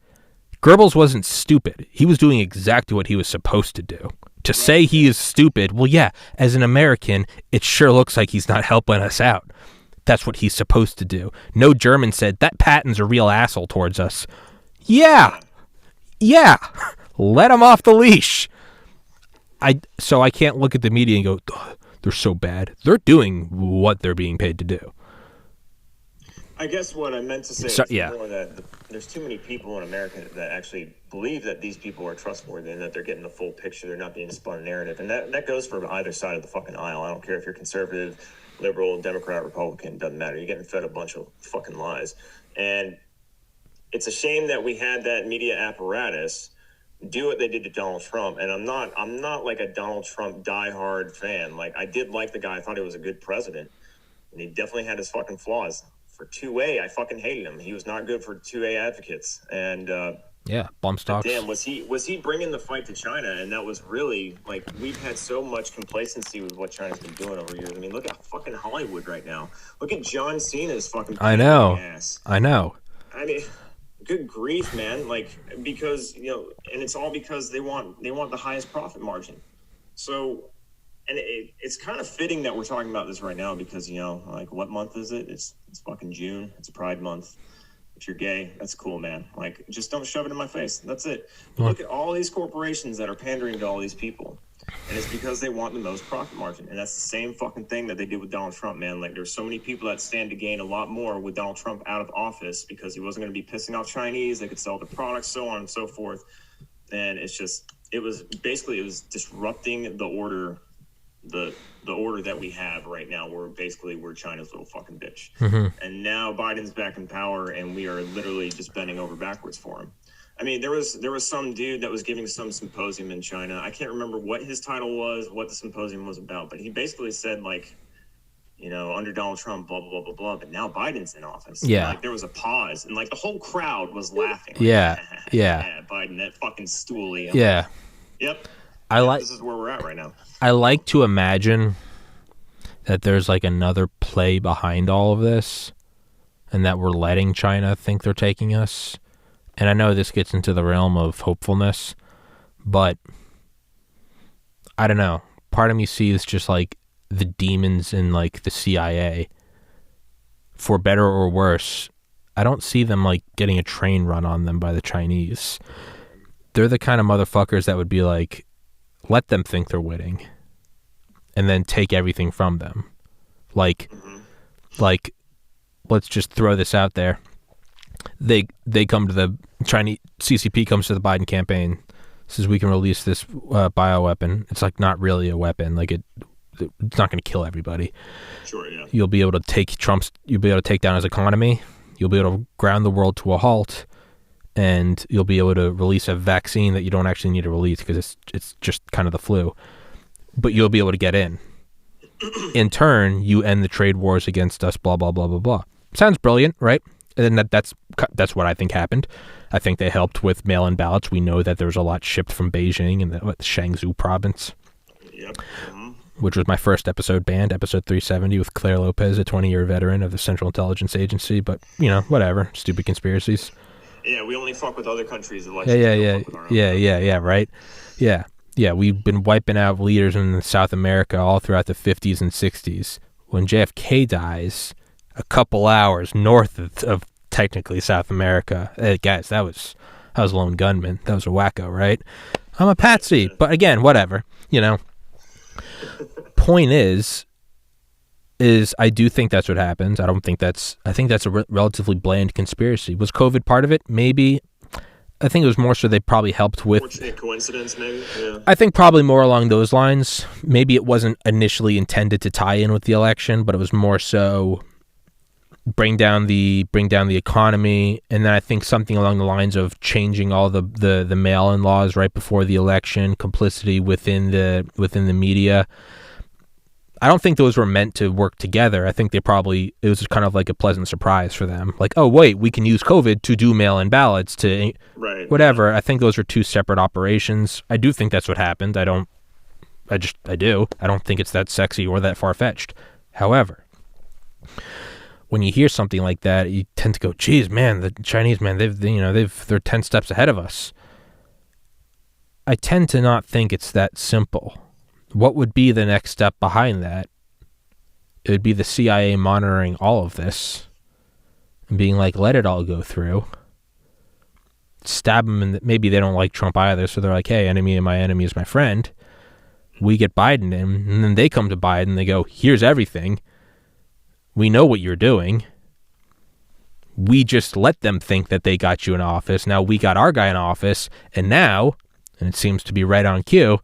Goebbels wasn't stupid. He was doing exactly what he was supposed to do. To say he is stupid, well, yeah, as an American, it sure looks like he's not helping us out. That's what he's supposed to do. No German said, that Patton's a real asshole towards us. Yeah. Let him off the leash. So I can't look at the media and go, they're so bad. They're doing what they're being paid to do. I guess what I meant to say is more that there's too many people in America that actually believe that these people are trustworthy and that they're getting the full picture. They're not being spun a narrative. And that goes for either side of the fucking aisle. I don't care if you're conservative, liberal, Democrat, Republican, doesn't matter. You're getting fed a bunch of fucking lies. And it's a shame that we had that media apparatus do what they did to Donald Trump. And I'm not like a Donald Trump diehard fan. Like, I did like the guy. I thought he was a good president. And he definitely had his fucking flaws. For 2A, I fucking hated him. He was not good for 2A advocates. And bump stocks. Damn, was he bringing the fight to China? And that was really, like, we've had so much complacency with what China's been doing over years. I mean, look at fucking Hollywood right now. Look at John Cena's fucking ass. I know. I mean, good grief, man. Like, because, and it's all because they want the highest profit margin. So, and it's kind of fitting that we're talking about this right now because, like, what month is it? It's fucking June. It's a Pride Month. If you're gay, that's cool, man. Like, just don't shove it in my face. That's it. But look at all these corporations that are pandering to all these people. And it's because they want the most profit margin. And that's the same fucking thing that they did with Donald Trump, man. Like, there's so many people that stand to gain a lot more with Donald Trump out of office because he wasn't going to be pissing off Chinese. They could sell their products, so on and so forth. And it was disrupting the order. The order that we have right now, we're China's little fucking bitch. Mm-hmm. And now Biden's back in power, and we are literally just bending over backwards for him. I mean, there was some dude that was giving some symposium in China. I can't remember what his title was, what the symposium was about, but he basically said, like, under Donald Trump, blah, blah, blah, blah, blah, but now Biden's in office. Yeah. Like, there was a pause, and, like, the whole crowd was laughing. Like, yeah. Biden, that fucking stoolie. Yeah. Yep. This is where we're at right now. I like to imagine that there's, like, another play behind all of this and that we're letting China think they're taking us. And I know this gets into the realm of hopefulness, but I don't know. Part of me sees just, like, the demons in, like, the CIA. For better or worse, I don't see them, like, getting a train run on them by the Chinese. They're the kind of motherfuckers that would be like, let them think they're winning and then take everything from them. Like, let's just throw this out there. They come to the Chinese, CCP comes to the Biden campaign, says we can release this bioweapon. It's like not really a weapon. Like it's not going to kill everybody. Sure, yeah. You'll be able to take down his economy. You'll be able to ground the world to a halt, and you'll be able to release a vaccine that you don't actually need to release because it's just kind of the flu. But you'll be able to get in. In turn, you end the trade wars against us, blah, blah, blah, blah, blah. Sounds brilliant, right? And that's what I think happened. I think they helped with mail-in ballots. We know that there was a lot shipped from Beijing and the Shangzhou province. Yep. Mm-hmm. Which was my first episode banned, episode 370 with Claire Lopez, a 20-year veteran of the Central Intelligence Agency. But, whatever. Stupid conspiracies. Yeah, we only fuck with other countries' elections. Yeah, right? Yeah. Yeah, we've been wiping out leaders in South America all throughout the 50s and 60s. When JFK dies, a couple hours north of technically South America. Hey, guys, that was Lone Gunman. That was a wacko, right? I'm a patsy. But again, whatever. Point is I do think that's what happens. I think that's a relatively bland conspiracy. Was COVID part of it? Maybe. I think it was more so they probably helped with... Fortunate coincidence, maybe? Yeah. I think probably more along those lines. Maybe it wasn't initially intended to tie in with the election, but it was more so bring down the economy, and then I think something along the lines of changing all the mail-in laws right before the election, complicity within the media. I don't think those were meant to work together. I think it was kind of like a pleasant surprise for them. Like, oh, wait, we can use COVID to do mail-in ballots to whatever. I think those are two separate operations. I do think that's what happened. I do. I don't think it's that sexy or that far-fetched. However, when you hear something like that, you tend to go, geez, man, the Chinese, man, they're 10 steps ahead of us. I tend to not think it's that simple. What would be the next step behind that? It would be the CIA monitoring all of this and being like, let it all go through. Stab them, and maybe they don't like Trump either, so they're like, hey, enemy of my enemy is my friend. We get Biden in, and then they come to Biden and they go, here's everything. We know what you're doing. We just let them think that they got you in office. Now we got our guy in office, and it seems to be right on cue,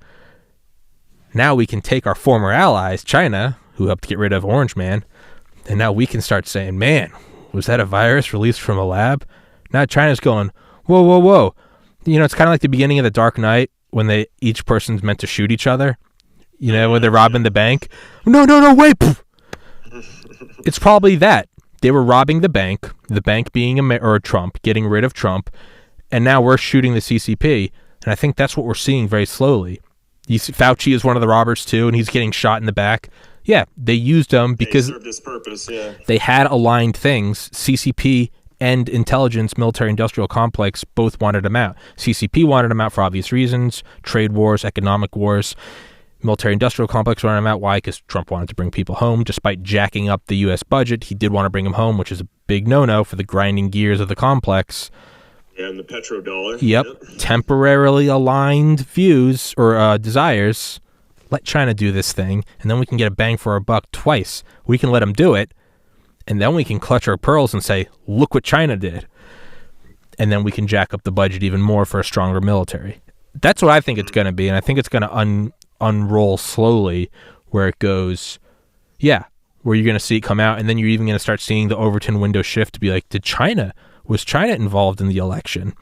now we can take our former allies, China, who helped get rid of Orange Man, and now we can start saying, man, was that a virus released from a lab? Now China's going, whoa, whoa, whoa. It's kind of like the beginning of The Dark Knight when each person's meant to shoot each other, when they're robbing the bank. No, wait. It's probably that. They were robbing the bank being Trump, getting rid of Trump, and now we're shooting the CCP, and I think that's what we're seeing very slowly. Fauci is one of the robbers too, and he's getting shot in the back. Yeah, they used him because they served this purpose. Yeah, they had aligned things. CCP and intelligence, military-industrial complex, both wanted him out. CCP wanted him out for obvious reasons: trade wars, economic wars. Military-industrial complex wanted him out. Why? Because Trump wanted to bring people home. Despite jacking up the U.S. budget, he did want to bring them home, which is a big no-no for the grinding gears of the complex. Yeah, and the petrodollar. Yep. Temporarily aligned views or desires. Let China do this thing, and then we can get a bang for our buck twice. We can let them do it, and then we can clutch our pearls and say, look what China did. And then we can jack up the budget even more for a stronger military. That's what I think it's going to be, and I think it's going to unroll slowly where it goes, where you're going to see it come out, and then you're even going to start seeing the Overton window shift to be like, was China involved in the election?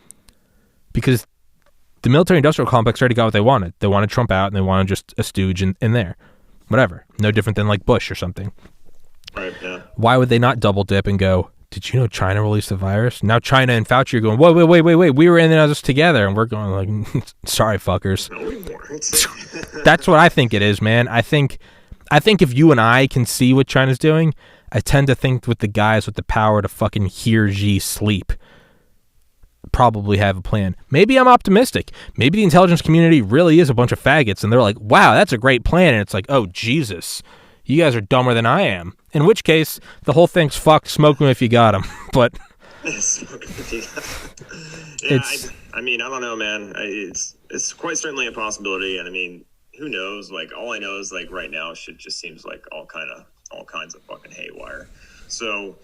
Because the military-industrial complex already got what they wanted. They wanted Trump out, and they wanted just a stooge in there. Whatever. No different than like Bush or something. Right, yeah. Why would they not double dip and go, did you know China released the virus? Now China and Fauci are going, wait. We were in this together. And we're going like, sorry, fuckers. No, we weren't. That's what I think it is, man. I think if you and I can see what China's doing, I tend to think with the guys with the power to fucking hear Xi sleep probably have a plan. Maybe I'm optimistic. Maybe the intelligence community really is a bunch of faggots and they're like, wow, that's a great plan. And it's like, oh, Jesus, you guys are dumber than I am. In which case, the whole thing's fucked. Smoke them if you got them. But I mean, I don't know, man. It's quite certainly a possibility. And I mean, who knows? Like, all I know is like right now shit just seems like all kinds of fucking haywire. So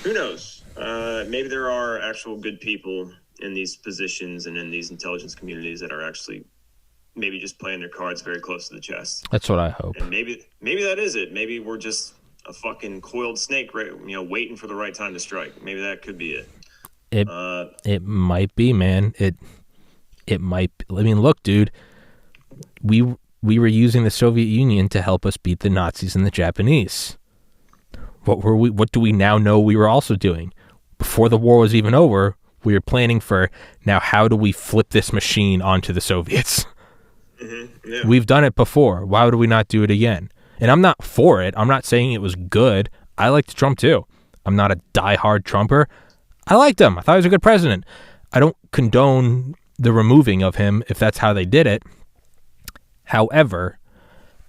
who knows? Maybe there are actual good people in these positions and in these intelligence communities that are actually maybe just playing their cards very close to the chest. That's what I hope. And maybe that is it. Maybe we're just a fucking coiled snake, right? Waiting for the right time to strike. Maybe that could be it. It might be, man. It might be. I mean, look, dude. We were using the Soviet Union to help us beat the Nazis and the Japanese. What do we now know we were also doing? Before the war was even over, we were planning for, now how do we flip this machine onto the Soviets? Mm-hmm. Yeah. We've done it before. Why would we not do it again? And I'm not for it. I'm not saying it was good. I liked Trump too. I'm not a diehard Trumper. I liked him. I thought he was a good president. I don't condone the removing of him if that's how they did it. However,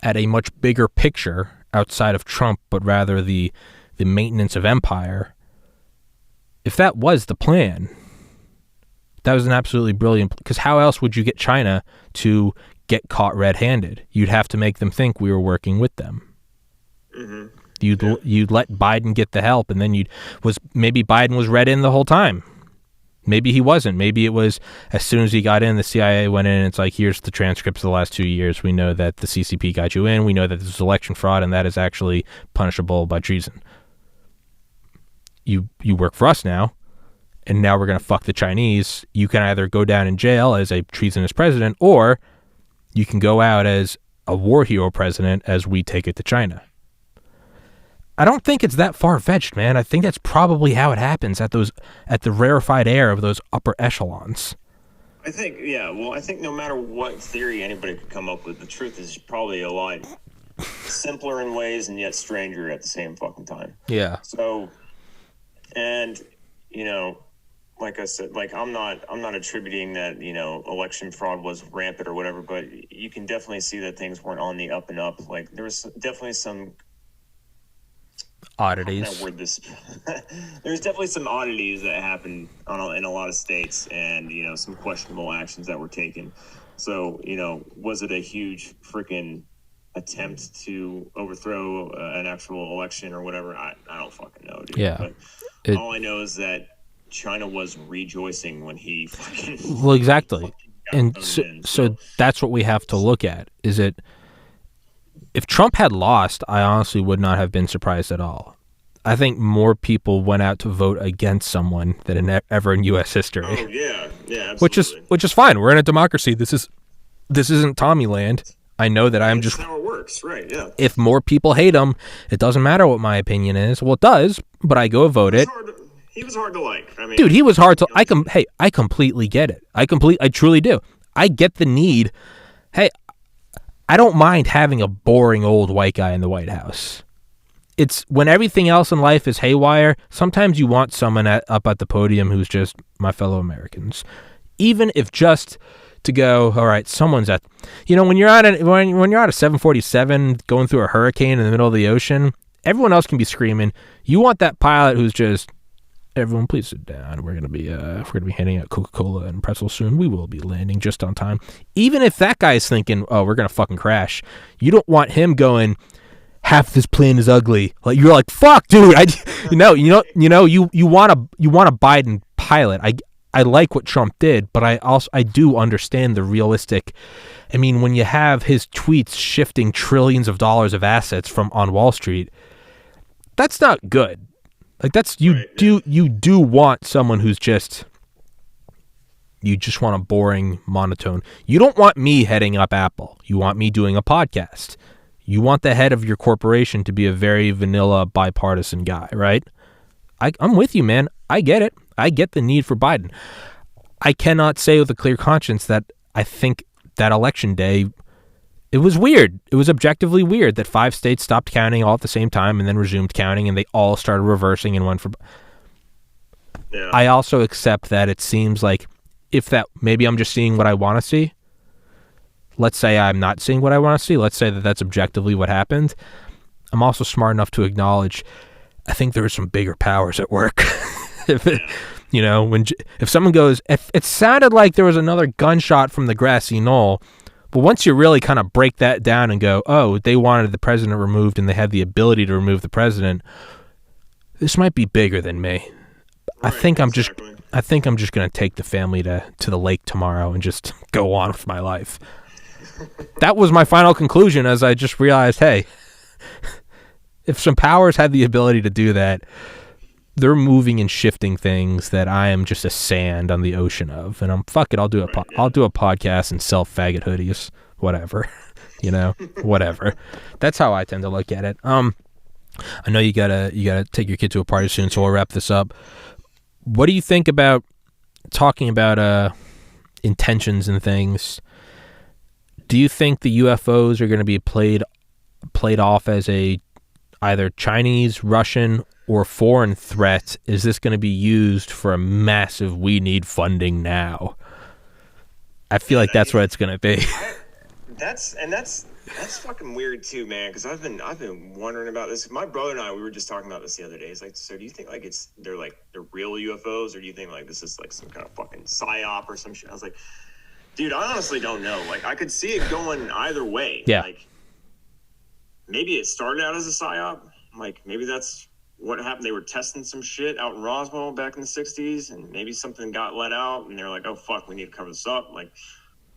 at a much bigger picture outside of Trump, but rather the maintenance of empire, if that was the plan, that was an absolutely brilliant, because how else would you get China to get caught red-handed? You'd have to make them think we were working with them. Mm-hmm. You'd let Biden get the help, and then maybe Biden was read in the whole time. Maybe he wasn't. Maybe it was as soon as he got in, the CIA went in and it's like, here's the transcripts of the last 2 years. We know that the CCP got you in. We know that this is election fraud, and that is actually punishable by treason. You work for us now, and now we're going to fuck the Chinese. You can either go down in jail as a treasonous president, or you can go out as a war hero president as we take it to China. I don't think it's that far-fetched, man. I think that's probably how it happens at the rarefied air of those upper echelons. I think no matter what theory anybody could come up with, the truth is probably a lot simpler in ways and yet stranger at the same fucking time. Yeah. So, and, like I said, like I'm not attributing that, election fraud was rampant or whatever, but you can definitely see that things weren't on the up and up. Like there was definitely some oddities. There's definitely some oddities that happened in a lot of states, and some questionable actions that were taken. So was it a huge freaking attempt to overthrow an actual election or whatever? I don't fucking know, dude. Yeah. But all I know is that China was rejoicing when he fucking. Well, exactly, and so that's what we have to look at. Is it? If Trump had lost, I honestly would not have been surprised at all. I think more people went out to vote against someone than ever in U.S. history. Oh yeah, absolutely. Which is fine. We're in a democracy. This isn't Tommy land. I know that I'm just. That's how it works, right? Yeah. If more people hate him, it doesn't matter what my opinion is. Well, it does, but I go vote it. He was hard to like. I mean, dude, he was hard to. I completely get it. I truly do. I get the need. Hey, I don't mind having a boring old white guy in the White House. It's when everything else in life is haywire, sometimes you want someone up at the podium who's just my fellow Americans. Even if just to go, all right, someone's at, when you're at a 747 going through a hurricane in the middle of the ocean, everyone else can be screaming. You want that pilot who's just, everyone please sit down. We're gonna be handing out Coca-Cola and pretzels soon. We will be landing just on time. Even if that guy's thinking, oh, we're gonna fucking crash, you don't want him going, half this plane is ugly. Like you're like, fuck, dude. You want a Biden pilot. I like what Trump did, but I do understand the realistic. I mean, when you have his tweets shifting trillions of dollars of assets on Wall Street, that's not good. Like that's you do want someone who's just want a boring monotone. You don't want me heading up Apple. You want me doing a podcast. You want the head of your corporation to be a very vanilla bipartisan guy, right? I'm with you, man. I get it. I get the need for Biden. I cannot say with a clear conscience that I think that election day, it was weird. It was objectively weird that 5 states stopped counting all at the same time and then resumed counting, and they all started reversing and went for. Yeah. I also accept that it seems like maybe I'm just seeing what I want to see. Let's say I'm not seeing what I want to see. Let's say that that's objectively what happened. I'm also smart enough to acknowledge I think there are some bigger powers at work. If someone goes, if it sounded like there was another gunshot from the grassy knoll, but once you really kind of break that down and go, oh, they wanted the president removed and they had the ability to remove the president, this might be bigger than me. Right, I think I'm just going to take the family to the lake tomorrow and just go on with my life. That was my final conclusion as I just realized, hey, if some powers had the ability to do that, they're moving and shifting things that I am just a sand on the ocean of. And I'll do a podcast and sell faggot hoodies, whatever, whatever. That's how I tend to look at it. I know you gotta take your kid to a party soon, so we'll wrap this up. What do you think about talking about intentions and things? Do you think the UFOs are going to be played off as a either Chinese, Russian, or foreign threat? Is this going to be used for a massive "we need funding now"? I feel like that's what it's going to be. That's fucking weird too, man. Because I've been wondering about this. My brother and I, we were just talking about this the other day. It's like, so do you think like they're real UFOs, or do you think like this is like some kind of fucking psyop or some shit? I was like, dude, I honestly don't know. Like, I could see it going either way. Yeah. Like, maybe it started out as a psyop. Like, maybe that's what happened. They were testing some shit out in Roswell back in the 60s, and maybe something got let out, and they're like, oh, fuck, we need to cover this up. Like,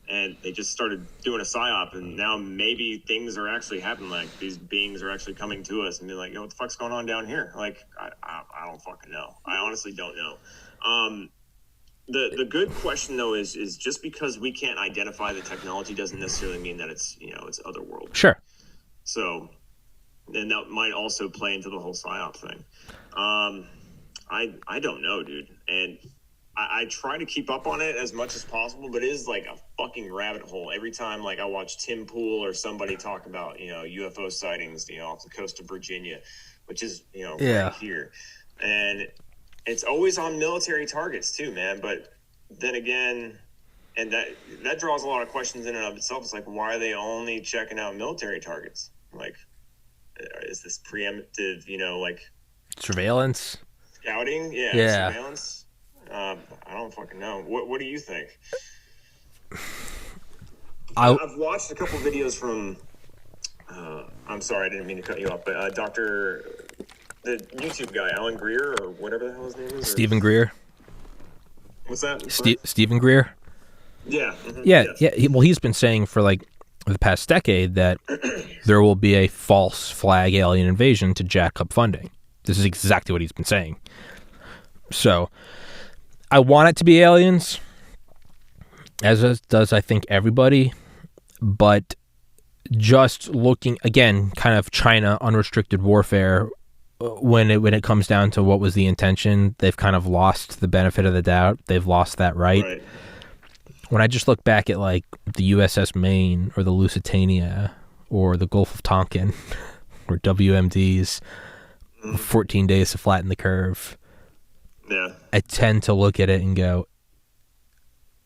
and they just started doing a psyop, and now maybe things are actually happening. Like, these beings are actually coming to us and be like, yo, what the fuck's going on down here? Like, I don't fucking know. I honestly don't know. The good question though is just because we can't identify the technology doesn't necessarily mean that it's it's otherworldly. Sure. So, and that might also play into the whole psyop thing. I don't know, dude, and I try to keep up on it as much as possible, but it is like a fucking rabbit hole every time. Like I watch Tim Pool or somebody talk about UFO sightings off the coast of Virginia, which is right here, and it's always on military targets too, man. But then again, and that draws a lot of questions in and of itself. It's like, why are they only checking out military targets? Like, is this preemptive, like surveillance, scouting? Yeah. Surveillance. I don't fucking know. What do you think? I've watched a couple videos from. I'm sorry, I didn't mean to cut you off, but the YouTube guy, Alan Greer, or whatever the hell his name is. Stephen Greer. What's that? Stephen Greer. Yeah. Mm-hmm. Yeah. Well, he's been saying for like the past decade that there will be a false flag alien invasion to jack up funding. This is exactly what he's been saying. So, I want it to be aliens, as does I think everybody, but just looking again, kind of China unrestricted warfare. When it comes down to what was the intention, they've kind of lost the benefit of the doubt. They've lost that right. When I just look back at like the USS Maine or the Lusitania or the Gulf of Tonkin or WMDs, 14 days to flatten the curve. Yeah. I tend to look at it and go,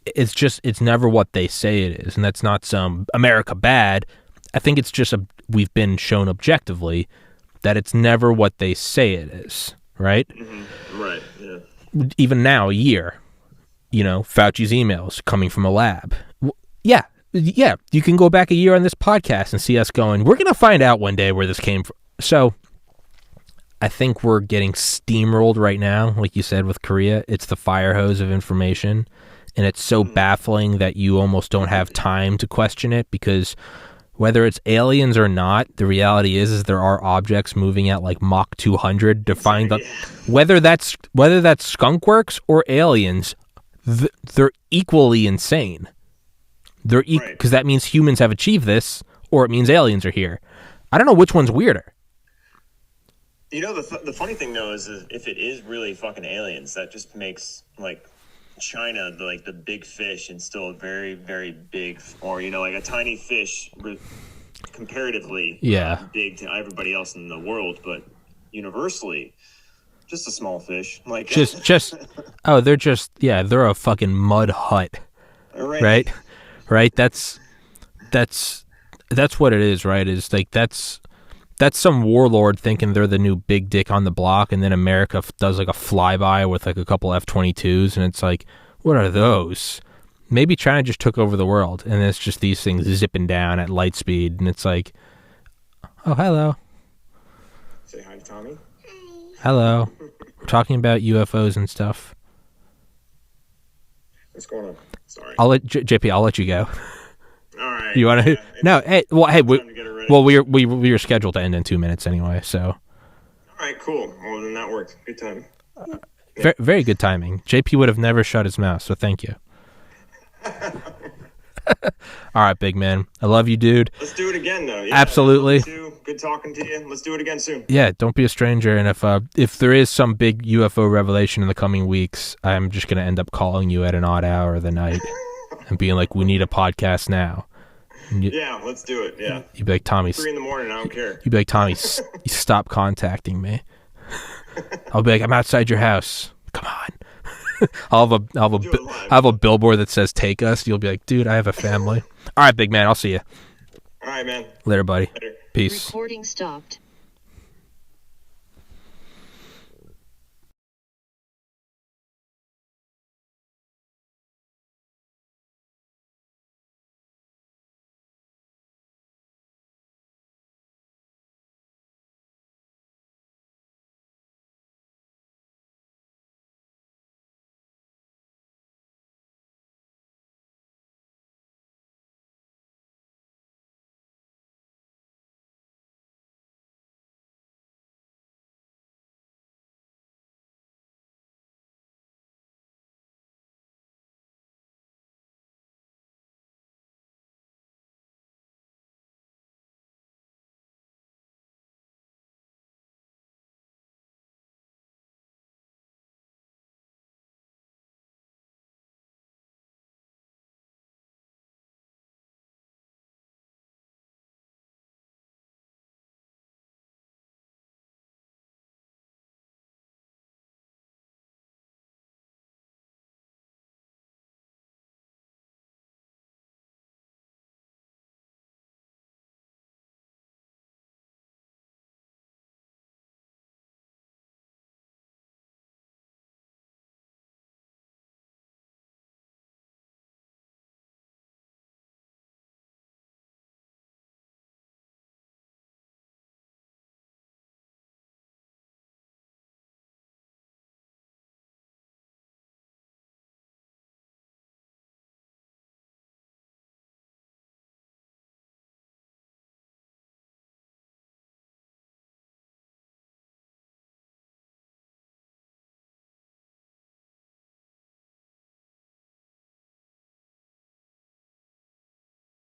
it's never what they say it is. And that's not some America bad. I think it's just we've been shown objectively that it's never what they say it is, right? Mm-hmm. Right, yeah. Even now, a year, Fauci's emails coming from a lab. Yeah, you can go back a year on this podcast and see us going, we're going to find out one day where this came from. So I think we're getting steamrolled right now, like you said, with Korea. It's the fire hose of information, and it's so baffling that you almost don't have time to question it, because whether it's aliens or not, the reality is there are objects moving at like Mach 200 to find whether that's skunkworks or aliens, they're equally insane. They're because that means humans have achieved this, or it means aliens are here. I don't know which one's weirder. The funny thing though is if it is really fucking aliens, that just makes like China like the big fish and still a very, very big, or like a tiny fish comparatively big to everybody else in the world, but universally just a small fish. Like they're a fucking mud hut. Right? That's what it is, right? Is like that's some warlord thinking they're the new big dick on the block, and then America does like a flyby with like a couple F-22s, and it's like, what are those? Maybe China just took over the world, and it's just these things zipping down at light speed, and it's like, oh, hello. Say hi to Tommy. Hello. We're talking about UFOs and stuff. What's going on? Sorry. I'll let JP. I'll let you go. All right. You want to? Yeah, No. Hey. Well. Hey. We We were scheduled to end in 2 minutes anyway. So. All right. Cool. Well, then that worked. Good time. Very, very good timing. JP would have never shut his mouth. So thank you. All right, big man. I love you, dude. Let's do it again, though. Yeah, absolutely. Good talking to you. Let's do it again soon. Yeah, don't be a stranger. And if there is some big UFO revelation in the coming weeks, I'm just gonna end up calling you at an odd hour of the night and being like, "We need a podcast now." Yeah, let's do it. Yeah. You'd be like, "Tommy, 3 a.m. I don't care." You'd be like, "Tommy, stop contacting me." I'll be like, "I'm outside your house. Come on." I'll have a billboard that says "Take us." You'll be like, "Dude, I have a family." All right, big man. I'll see you. All right, man. Later, buddy. Later. Peace. Recording stopped.